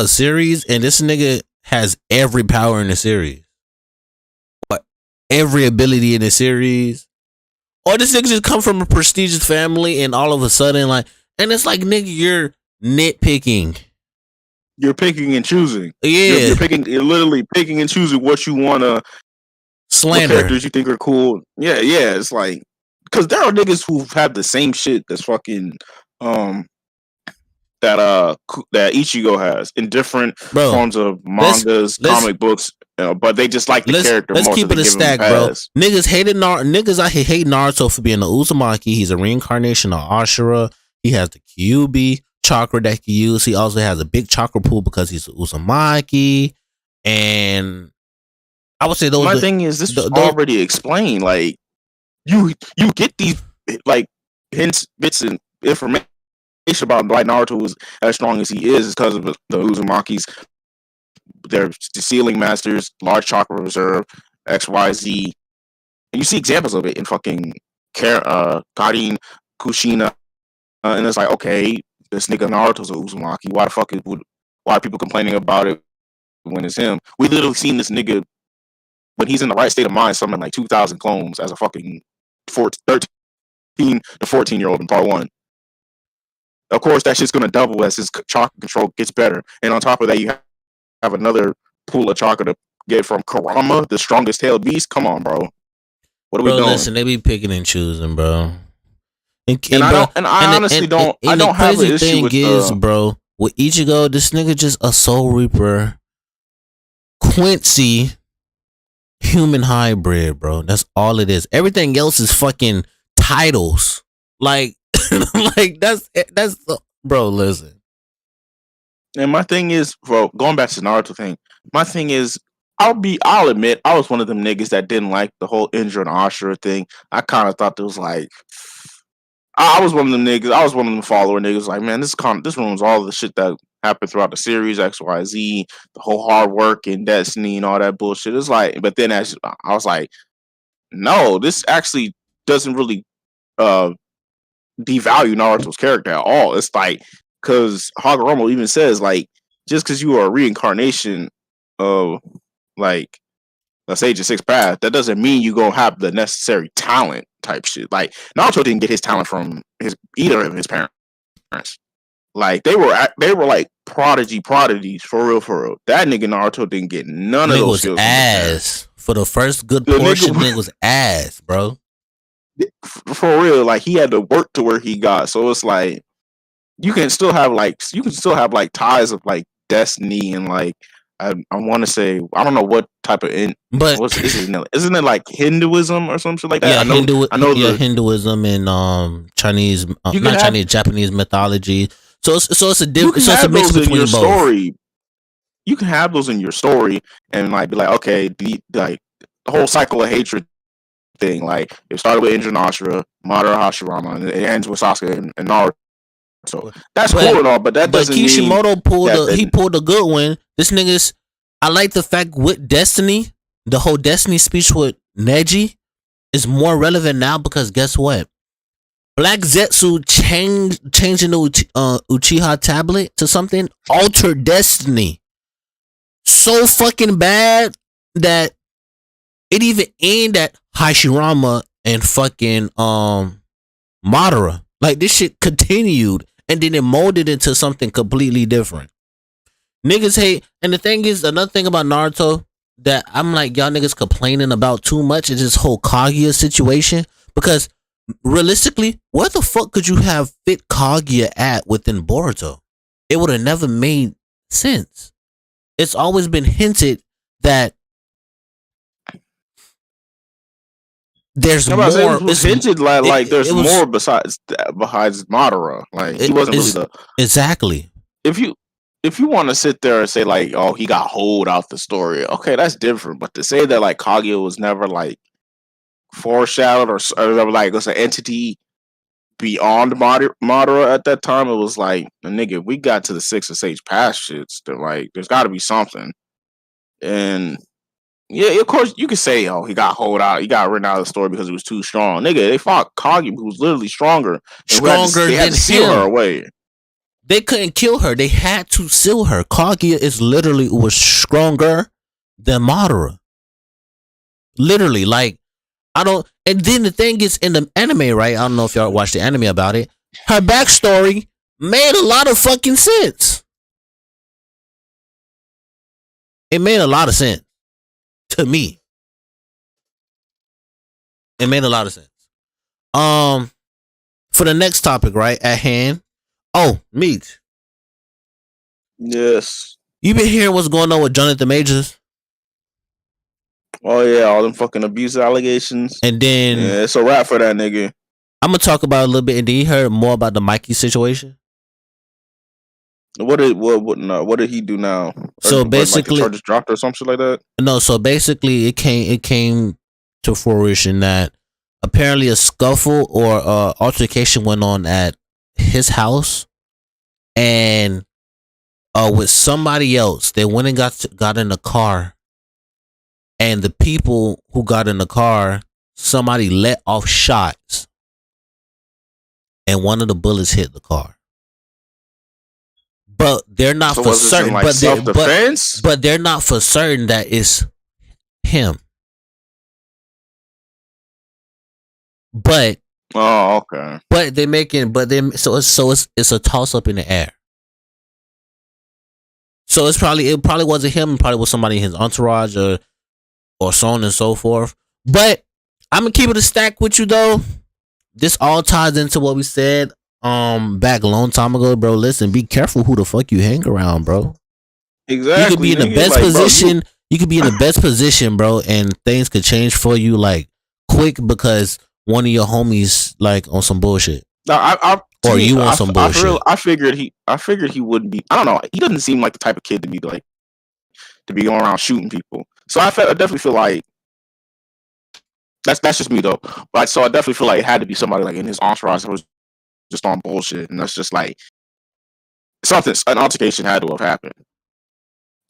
a series and this nigga has every power in the series, what every ability in the series, or this nigga just come from a prestigious family and all of a sudden like, and it's like nigga, you're nitpicking. You're picking and choosing. Yeah, You're literally picking and choosing what you want to. Slander. What characters you think are cool. Yeah. It's like, because there are niggas who have the same shit that's fucking that 𝐿𝐄𝐋𝐂 has in different forms of mangas, comic books, but they just like the character. Let's more, keep it a stack, bro. Niggas I hate Naruto for being an Uzumaki. He's a reincarnation of Ashura. He has the Kyuubi chakra that he can use. He also has a big chakra pool because he's an Uzumaki. And I would say those. My thing is, this was already explained. Like you get these like hints, bits, and information about why Naruto is as strong as he is because of the Uzumakis. They're the Sealing Masters, large chakra reserve, XYZ, and you see examples of it in fucking Karin, Kushina, and it's like, okay, this nigga Naruto's a Uzumaki. Why the fuck why are people complaining about it when it's him? We literally seen this nigga when he's in the right state of mind summon like 2,000 clones as a fucking 13 to 14-year-old in part 1. Of course, that shit's gonna double as his chakra control gets better, and on top of that, you have another pool of chakra to get from Kurama, the strongest tailed beast. Come on, bro. What are we doing? Listen, they be picking and choosing, bro. I honestly don't have an issue with bro. With Ichigo, this nigga just a Soul Reaper, Quincy, human hybrid, bro. That's all it is. Everything else is fucking titles. Like, like that's bro. Listen. And my thing is, bro, going back to the Naruto thing. My thing is, I'll admit, I was one of them niggas that didn't like the whole Indra and Ashura thing. I kind of thought it was like, I was one of them niggas. I was one of them follower niggas. Like, man, this ruins all the shit that happened throughout the series, XYZ, the whole hard work and Destiny and all that bullshit. It's like, but then I was like, no, this actually doesn't really devalue Naruto's character at all. It's like, because Hagoromo even says, like, just because you are a reincarnation of, like, let's say just 6 path, that doesn't mean you gonna have the necessary talent type shit. Like, Naruto didn't get his talent from either of his parents. Like, they were like prodigies for real. That nigga Naruto didn't get none of those skills. Ass for the first good portion. Nigga was ass, bro. For real, like, he had to work to where he got. So it's like you can still have like ties of like destiny and like I want to say, I don't know what type of but isn't it like Hinduism or some shit like that? Yeah, I know Hinduism and Chinese, Japanese mythology. So it's a difference. So it's a mix between both. Story. You can have those in your story and like be like, okay, the whole cycle of hatred thing. Like, it started with Indra and Ashura, Madara Hashirama, and it ends with Sasuke and Naruto. So that's cool and all, but that doesn't mean Kishimoto pulled a good one. This nigga's, I like the fact with Destiny, the whole Destiny speech with Neji is more relevant now because guess what? Black Zetsu changing the Uchiha tablet to something altered Destiny so fucking bad that it even aimed at Hashirama and fucking Madara. Like, this shit continued and then it molded into something completely different. Niggas hate, and the thing is, another thing about Naruto that I'm like, y'all niggas complaining about too much is this whole Kaguya situation. Because realistically, where the fuck could you have fit Kaguya at within Boruto? It would have never made sense. It's always been hinted that there's more. It was hinted like there's more besides Madara. Like, he wasn't really exactly. If you want to sit there and say like, oh, he got holed out the story, okay, that's different. But to say that like Kaguya was never like foreshadowed or like was an entity beyond Madara at that time, it was like, nigga, we got to the 6 of Sage Pass shits. They're like, there's got to be something. And yeah, of course you could say, oh, he got holed out, he got written out of the story because he was too strong. Nigga, they fought Kaguya, who was literally stronger. Stronger than him. Her away. They couldn't kill her. They had to seal her. Kaguya was stronger than Madara. Literally, like, I don't. And then the thing is, in the anime, right? I don't know if y'all watched the anime about it. Her backstory made a lot of fucking sense. It made a lot of sense to me. It made a lot of sense. For the next topic, right at hand. Oh, Meat. Yes. You been hearing what's going on with Jonathan Majors? Oh yeah, all them fucking abuse allegations. And then it's a wrap for that nigga. I'm gonna talk about it a little bit. And then you heard more about the Mikey situation. What did he do now? So basically, like, charges dropped or some shit like that. No, so basically, it came to fruition that apparently a scuffle or altercation went on at his house, and with somebody else. They went and got in the car, and the people who got in the car, somebody let off shots, and one of the bullets hit the car. But they're not for certain. Like but they're not for certain that it's him. But okay. But they making so it's a toss up in the air. So it probably wasn't him. It probably was somebody in his entourage or so on and so forth. But I'm gonna keep it a stack with you though. This all ties into what we said back a long time ago, bro. Listen, be careful who the fuck you hang around, bro. Exactly. You could be in the best position. You could be in the best position, bro, and things could change for you like quick because one of your homies like on some bullshit. No, or you on some bullshit. I figured he wouldn't be. I don't know. He doesn't seem like the type of kid to be going around shooting people. So I definitely feel like that's just me though. But so I definitely feel like it had to be somebody like in his entourage that was just on bullshit, and that's just like an altercation had to have happened.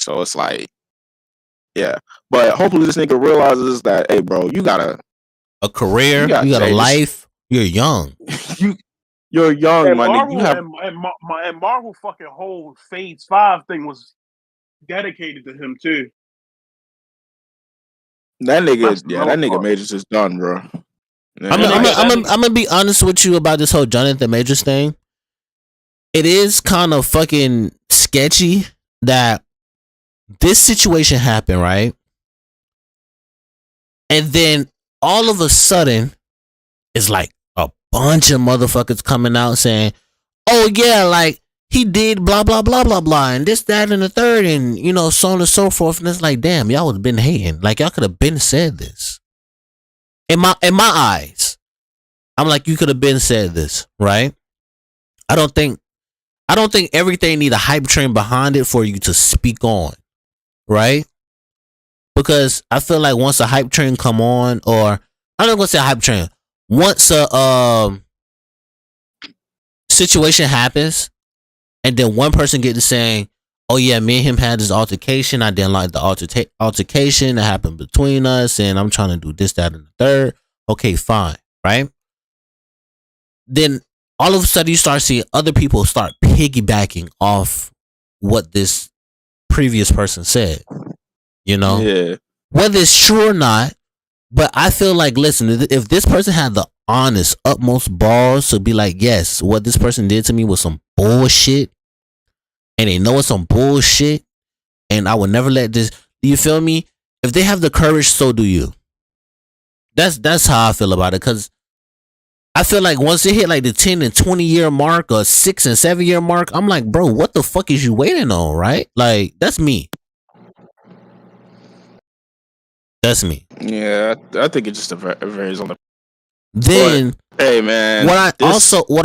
So it's like, yeah. But hopefully this nigga realizes that, hey, bro, you got a career, you got a life. You're young. You're young, and my Marvel, nigga. And Marvel fucking whole Phase 5 thing was dedicated to him too. That nigga Majors is done, bro. I'm gonna be honest with you about this whole Jonathan Majors thing. It is kind of fucking sketchy that this situation happened, right? And then all of a sudden, it's like a bunch of motherfuckers coming out saying, "Oh yeah, like he did blah blah blah blah blah, and this, that, and the third, and you know, so on and so forth." And it's like, damn, y'all would have been hating. Like y'all could have been said this. In my eyes, I'm like, you could have been said this, right? I don't think everything need a hype train behind it for you to speak on, right? Because I feel like once a hype train come on, or I'm not gonna say a hype train, once a situation happens, and then one person gets to saying, "Oh yeah, me and him had this altercation. I didn't like the altercation that happened between us, and I'm trying to do this, that, and the third." Okay, fine, right? Then all of a sudden you start seeing other people start piggybacking off what this previous person said. You know, yeah. Whether it's true or not, but I feel like, listen, if this person had the honest, utmost balls to be like, yes, what this person did to me was some bullshit, and they know it's some bullshit, and I would never let this. Do you feel me? If they have the courage, so do you. That's how I feel about it, because I feel like once it hit like the 10 and 20 year mark or 6 and 7 year mark, I'm like, bro, what the fuck is you waiting on, right? Like, that's me. That's me. Yeah, I think it just varies on the. Then, but, hey man, what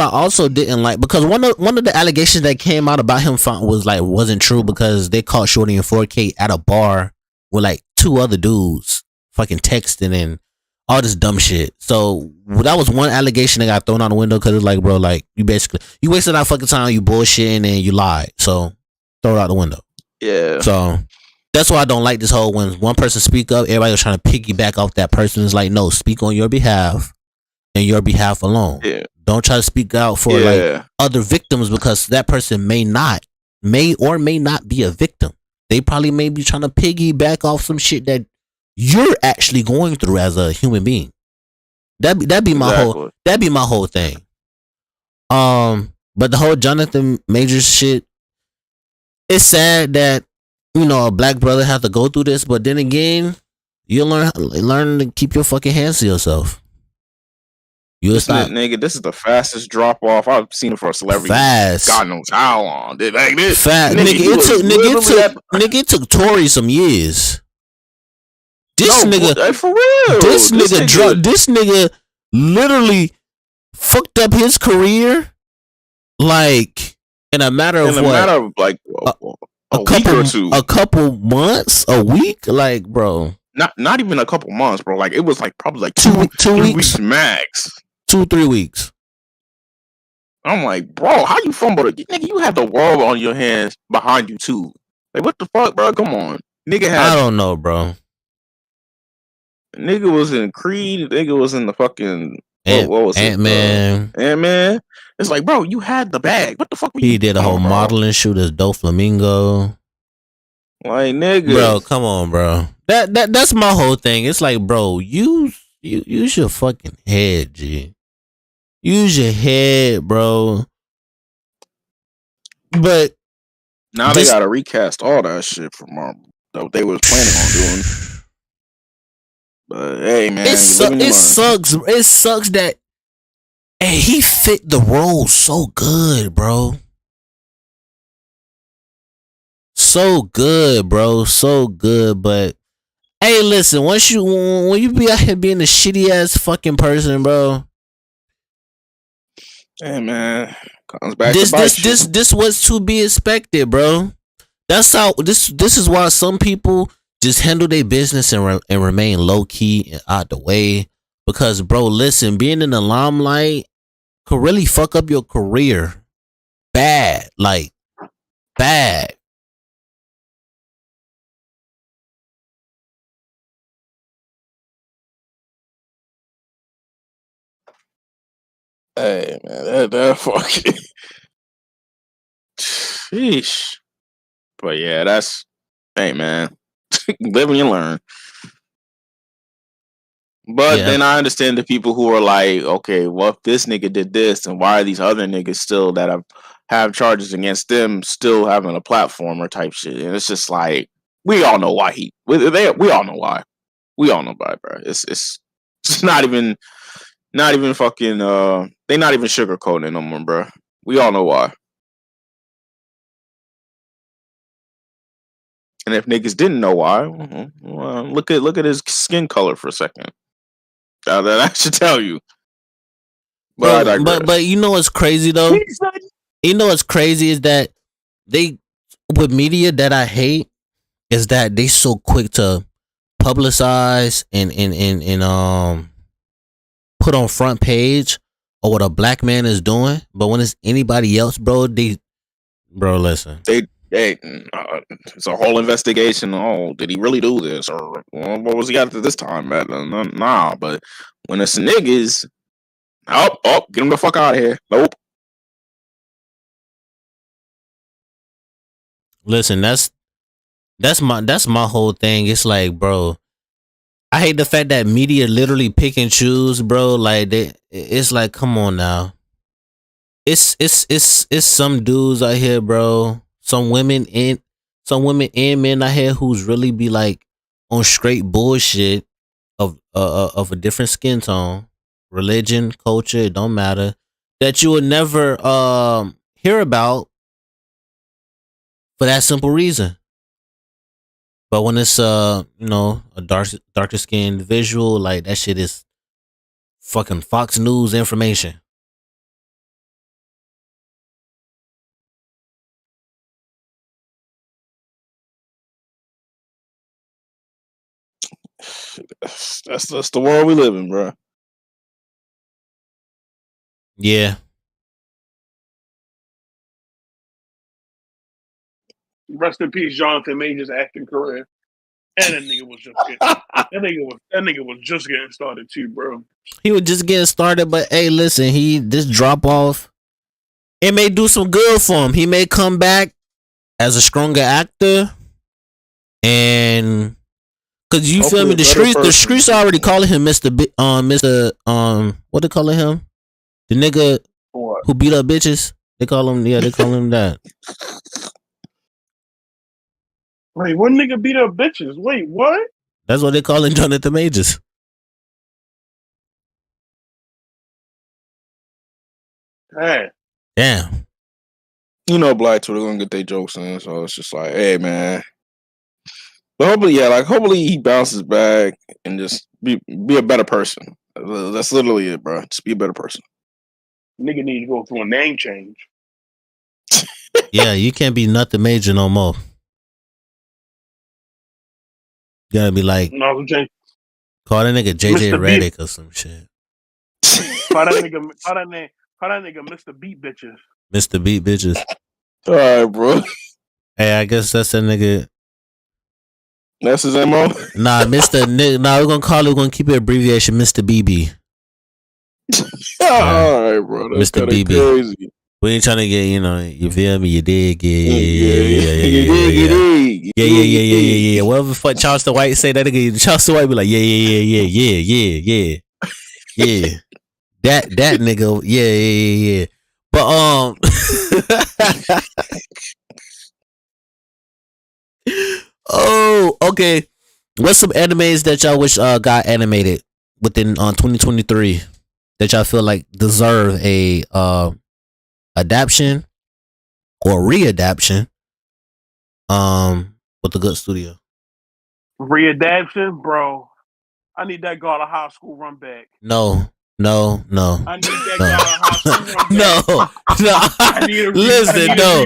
I also didn't like, because one of the allegations that came out about him wasn't true, because they caught Shorty and 4K at a bar with like 2 other dudes fucking texting and all this dumb shit. So that was one allegation that got thrown out the window, because it's like, bro, like you wasted our fucking time, you bullshitting, and you lied. So throw it out the window. Yeah. So that's why I don't like this whole, when one person speak up, everybody was trying to piggyback off that person. It's like, no, speak on your behalf and your behalf alone. Yeah. Don't try to speak out for like other victims, because that person may or may not be a victim. They probably may be trying to piggyback off some shit that you're actually going through as a human being. That'd be my whole thing. But the whole Jonathan Majors shit, it's sad that, you know, a black brother have to go through this, but then again, you learn to keep your fucking hands to yourself. Nigga, this is the fastest drop off I've seen for a celebrity. Fast. God knows how long. Like this. Fast. Nigga, it took Tory some years. This nigga, for real. This nigga literally fucked up his career, like in a matter of like a couple, week or two, a couple months, a week, like, bro. Not even a couple months, bro. Like, it was like probably like two weeks max. 2-3 weeks. I'm like, bro, how you fumbled it? Nigga, you had the world on your hands behind you too. Like, what the fuck, bro? Come on. Nigga had, I don't know, bro. Nigga was in Creed. Nigga was in the fucking what was Ant-Man. Ant-Man. It's like, bro, you had the bag. What the fuck? He did a whole modeling shoot as Doflamingo. Like, nigga, bro, come on, bro. That's my whole thing. It's like, bro, use your fucking head, G. Use your head, bro. But now they gotta recast all that shit from that they was planning on doing. But hey, man, it sucks. It sucks that he fit the role so good, bro. So good, bro. So good. But hey, listen, when you be out here being a shitty ass fucking person, bro. Hey, man, comes back this to bite you. This was to be expected, bro. That's how this is why some people just handle their business and remain low key and out the way. Because, bro, listen, being in the limelight could really fuck up your career. Bad. Like, bad. Hey, man, that fucking sheesh. But yeah, that's, hey, man, live and you learn. But then I understand the people who are like, okay, well, if this nigga did this, and why are these other niggas still that have charges against them still having a platform or type shit? And it's just like, we all know why we all know why. We all know why, bro. It's not even fucking they not even sugarcoating it no more, bro. We all know why. And if niggas didn't know why, look at his skin color for a second. That should tell you. But you know what's crazy though? You know what's crazy is that with media that I hate is that they so quick to publicize and put on front page or what a black man is doing, but when it's anybody else, bro, listen. It's a whole investigation. Oh, did he really do this, or what was he after this time? Nah, but when it's niggas, get him the fuck out of here. Nope. Listen, that's my whole thing. It's like, bro, I hate the fact that media literally pick and choose, bro. Like it's like, come on now. It's some dudes out here, bro. Some women and men out here who's really be like on straight bullshit of a different skin tone, religion, culture, it don't matter, that you would never hear about for that simple reason. But when it's a darker skinned individual, like that shit is fucking Fox News information. That's the world we live in, bro. Yeah. Rest in peace, Jonathan Major's acting career. And that nigga was just getting started too, bro. He was just getting started, but hey, listen, this drop off, it may do some good for him. He may come back as a stronger actor, and because you feel me, the streets are already calling him Mr. What they calling him? The nigga who beat up bitches. They call him that. Wait, what nigga beat up bitches? Wait, what? That's what they calling Jonathan Majors. Hey. Damn. You know, Black Twitter gonna get their jokes in, so it's just like, hey, man. But hopefully he bounces back and just be a better person. That's literally it, bro. Just be a better person. Nigga need to go through a name change. Yeah, you can't be nothing major no more. You gotta be like, no, call that nigga JJ Redick or some shit. Call that nigga Mr. Beat Bitches. Mr. Beat Bitches. All right, bro. Hey, I guess that's that nigga. That's his MO? Nah, we're gonna keep it abbreviation Mr. BB. All right, bro. That's Mr. BB. Crazy. We ain't trying to get, you feel me? You dig? Yeah. Whatever the fuck Charleston White say, that nigga Charleston White be like, yeah. That nigga, yeah. But oh, okay. What's some animes that y'all wish got animated within 2023 that y'all feel like deserve a adaptation or readaptation with a good studio? Readaptation, bro. I need that God of High School run back. No. I need that God of High School run back. No. Listen, no.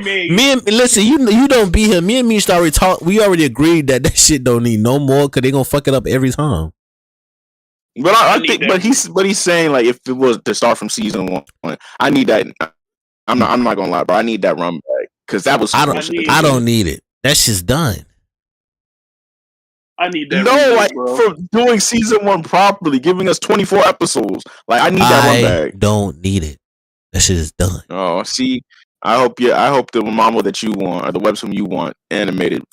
Listen, you don't be here. Me and me already talk. We already agreed that shit don't need no more because they gonna fuck it up every time. But I think, but he's saying like if it was to start from season 1, I need that. I'm not gonna lie, bro. I need that run back because that was. I don't need it. That shit's done. I need that. No, like for doing season 1 properly, giving us 24 episodes. Like I need that run back. I don't need it. That shit is done. Oh, see, I hope the manga that you want or the webtoon you want animated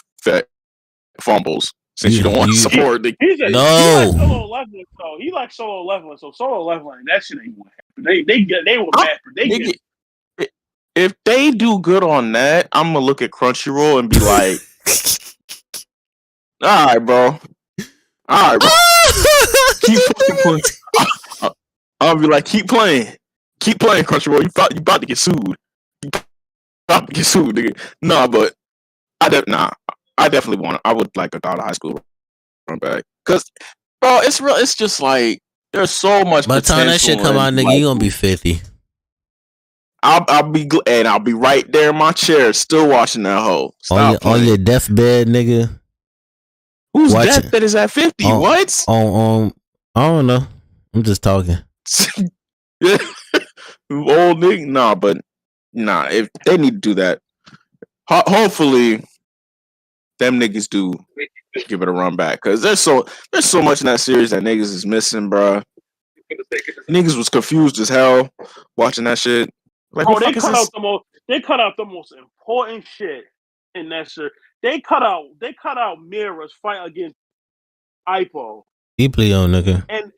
fumbles. Since you don't want to support the he like Solo Leveling, so he like Solo Leveling, so Solo Leveling, that shit ain't gonna happen. They were bad. If they do good on that, I'm gonna look at Crunchyroll and be like, all right, bro. Keep fucking playing. I'll be like, keep playing, Crunchyroll. You about to get sued. Nigga. No, but I definitely want. I would like a God of High School run back because, bro, it's real. It's just like there's so much. By the time that shit come out, nigga, you gonna be 50. I'll be right there in my chair, still watching that hoe. On your deathbed, nigga. Whose deathbed is at 50? What? I don't know. I'm just talking. Old nigga, nah. If they need to do that, hopefully, them niggas do give it a run back because there's so much in that series that niggas is missing, bro. Niggas was confused as hell watching that shit. Like, bro, they cut out the most important shit in that shit. They cut out Mira's fight against Ippo. Deeply on nigga. And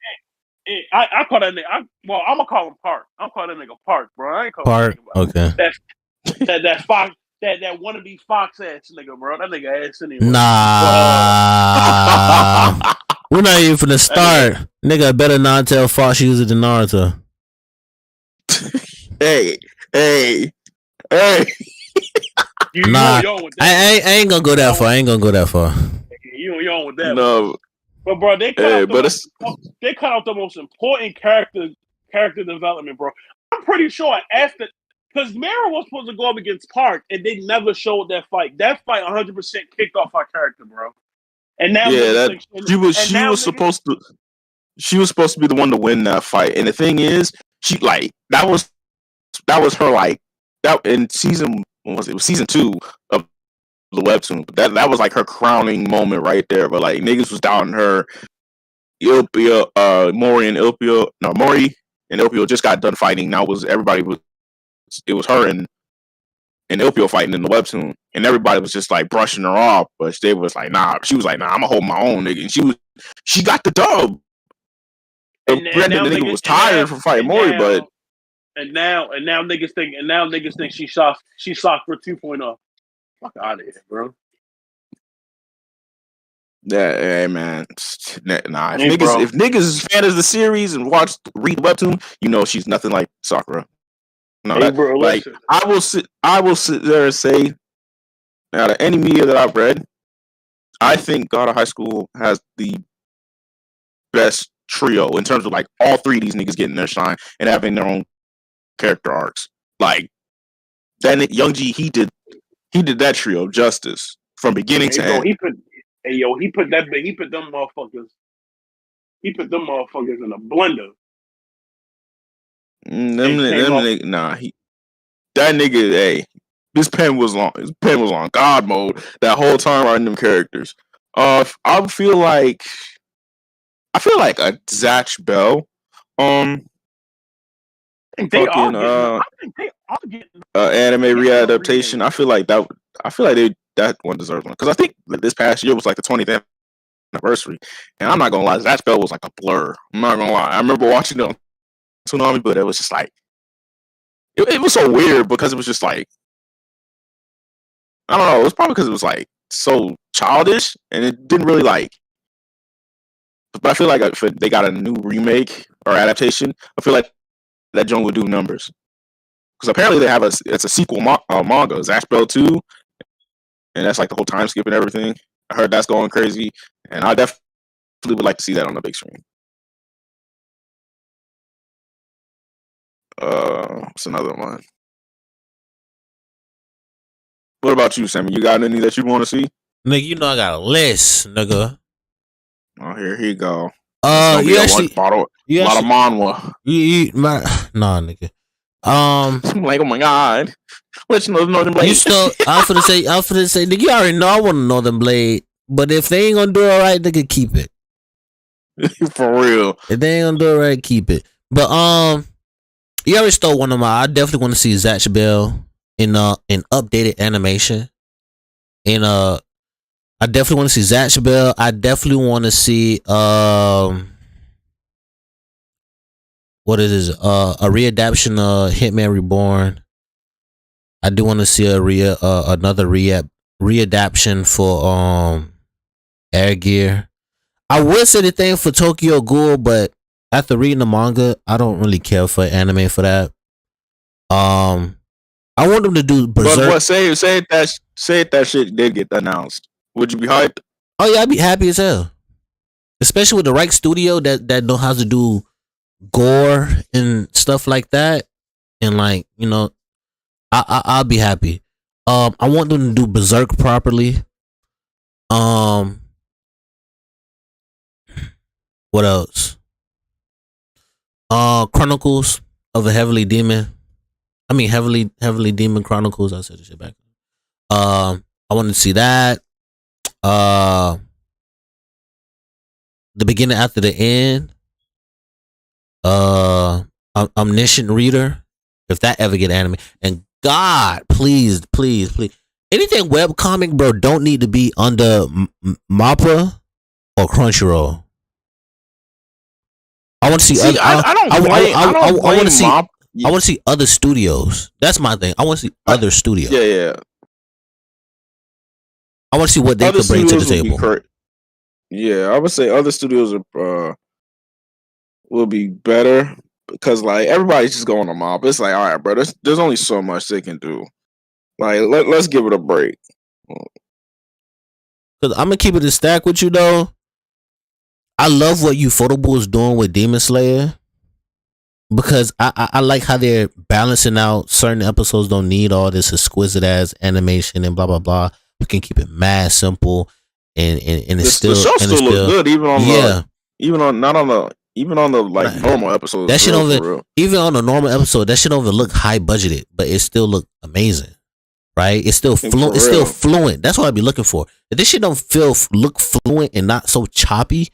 I call that nigga. I'm gonna call him Park. I'm calling that nigga Park, bro. I ain't calling Park. Okay. That Fox. That wannabe Fox ass nigga, bro. That nigga ass anyway. Nah. We're not even finna start. Nigga better not tell Fox she was the Naruto. Hey. Nah, I ain't gonna go that far. You on with that? No, but bro, they cut out the most important character development, bro. I'm pretty sure after, because Mira was supposed to go up against Park, and they never showed that fight. That fight 100% kicked off our character, bro. And now she was supposed to be the one to win that fight. And the thing is, she like that was her like that in season. What was it? It was season 2 of the webtoon. But that was like her crowning moment right there. But like niggas was doubting her. Mori and Ilpio just got done fighting. Now it was her and Ilpio fighting in the webtoon, and everybody was just like brushing her off. But they was like, nah. She was like, nah, I'm gonna hold my own, nigga. And she got the dub. And Brandon, the nigga was tired from fighting Mori, but and now niggas think she Sakura 2.0. Fuck out of here, bro. Yeah, hey man, nah. If niggas is fan of the series and read the webtoon, you know she's nothing like Sakura. No, hey, bro, like I will sit there and say, out of any media that I've read, I think God of High School has the best trio in terms of like all three of these niggas getting their shine and having their own character arcs. Like then Youngji, he did that trio justice from beginning to end. He put them motherfuckers in a blender. That nigga, hey, his pen was on God mode that whole time writing them characters. I feel like a Zatch Bell. I think they are getting anime readaptation. I feel like that one deserves one because I think this past year was like the 20th anniversary, and I'm not gonna lie, Zatch Bell was like a blur. I'm not gonna lie. I remember watching it on Toonami, but it was just like it was so weird because it was just like I don't know. It was probably because it was like so childish and it didn't really like. But I feel like if they got a new remake or adaptation, I feel like that joint would do numbers. Because apparently it's a sequel manga, Zatch Bell 2, and that's like the whole time skip and everything. I heard that's going crazy, and I definitely would like to see that on the big screen. What's another one? What about you, Sammy? You got any that you want to see? Nigga, you know I got a list, nigga. Oh, here you go. You actually a lot of manhwa. Nah, nigga. I'm like, oh my god. Let you know Northern Blade. You still I'm finna say, nigga, you already know I want a Northern Blade. But if they ain't gonna do it right, nigga, keep it. For real. If they ain't gonna do it right, keep it. But you already stole one of my. I definitely want to see Zatch Bell in updated animation. And I definitely want to see Zatch Bell. I definitely want to see what it is, a readaptation of Hitman Reborn. I do want to see another readaptation for Air Gear. I would say the thing for Tokyo Ghoul, but after reading the manga, I don't really care for anime for that. I want them to do Berserk. But what say that shit did get announced? Would you be hyped? Oh yeah, I'd be happy as hell. Especially with the right studio that know how to do gore and stuff like that. And like, you know, I'll be happy. I want them to do Berserk properly. What else? Chronicles of a Heavenly Demon. I mean Heavenly Demon Chronicles. I said this shit back. I want to see that. The beginning after the end. Omniscient Reader. If that ever get anime. And God, please. Anything webcomic, bro, don't need to be under MAPPA or Crunchyroll. I want to see. I want to see. I want to see other studios. That's my thing. I want to see other studios. Yeah. I want to see what they could bring to the table. Yeah, I would say other studios will be better because like everybody's just going to mob. It's like, all right, bro. There's only so much they can do. Like let's give it a break. Cause I'm gonna keep it a stack with you though. I love what Ufotable is doing with Demon Slayer because I like how they're balancing out certain episodes. Don't need all this exquisite ass animation and blah blah blah. We can keep it mad simple and it's still the show still look good even on the like normal episodes. That shit even on the normal episode, that shit don't even look high budgeted, but it still look amazing, right? It's still For fluent. It's still real. fluent. That's what I'd be looking for. If this shit don't look fluent and not so choppy,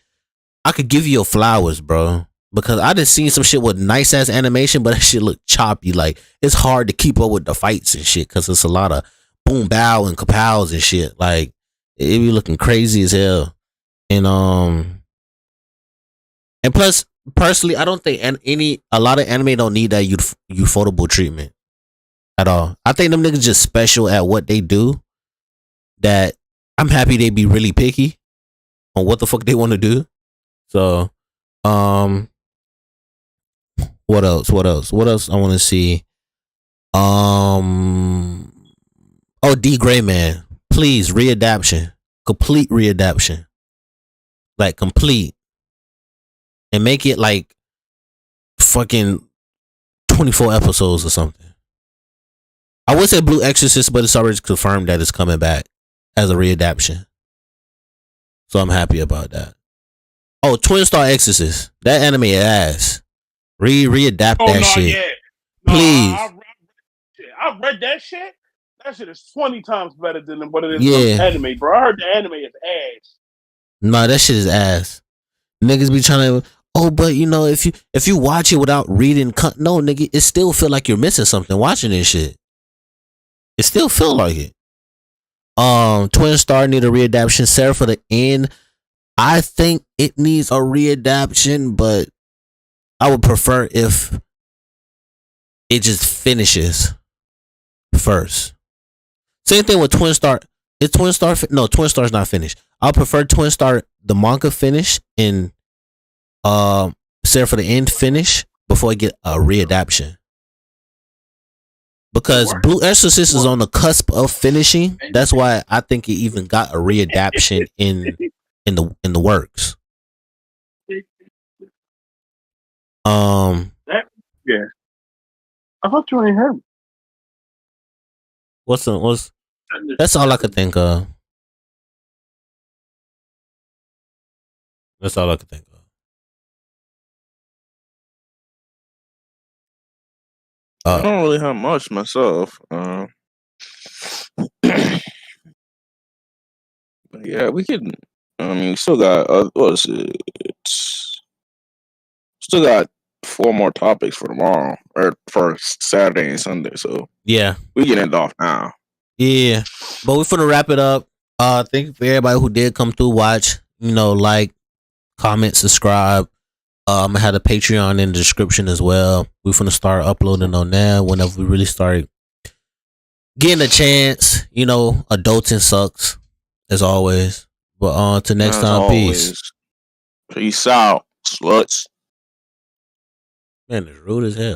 I could give you your flowers, bro. Because I just seen some shit with nice ass animation, but that shit look choppy. Like it's hard to keep up with the fights and shit because it's a lot of boom bow and kapows and shit. Like it be looking crazy as hell. And plus, personally, I don't think a lot of anime don't need that ufotable treatment at all. I think them niggas just special at what they do. That I'm happy they be really picky on what the fuck they want to do. So, what else? What else I want to see? D Gray Man, please readaptation, complete readaptation, like complete, and make it like fucking 24 episodes or something. I would say Blue Exorcist, but it's already confirmed that it's coming back as a readaptation, so I'm happy about that. Oh, Twin Star Exorcist, that anime ass. Readapt that shit. Yeah. Please. I read that shit. That shit is 20 times better than what it is anime, bro. I heard the anime is ass. Nah, that shit is ass. Niggas be trying to, but you know, if you watch it without reading, no, nigga, it still feel like you're missing something watching this shit. It still feel like it. Twin Star need a readaptation. Sarah for the End, I think it needs a readaptation, but I would prefer if it just finishes first. Same thing with Twin Star. Is Twin Star? No, Twin Star's not finished. I prefer Twin Star the manga finish and Sarah for the End finish before I get a readaptation. Because Blue Exorcist is on the cusp of finishing. That's why I think it even got a readaptation in the works. Yeah. I thought you ain't heard. That's all I could think of. That's all I could think of. I don't really have much myself. Yeah, we could. I mean, we still got what is it? Still got 4 more topics for tomorrow or for Saturday and Sunday. So yeah, we can end off now. Yeah, but we're gonna wrap it up. Thank you for everybody who did come through, watch. You know, like, comment, subscribe. I'm gonna have the Patreon in the description as well. We're gonna start uploading on there whenever we really start getting a chance. You know, adulting sucks as always. But till next time, peace. Peace out, sluts. Man, it's rude as hell.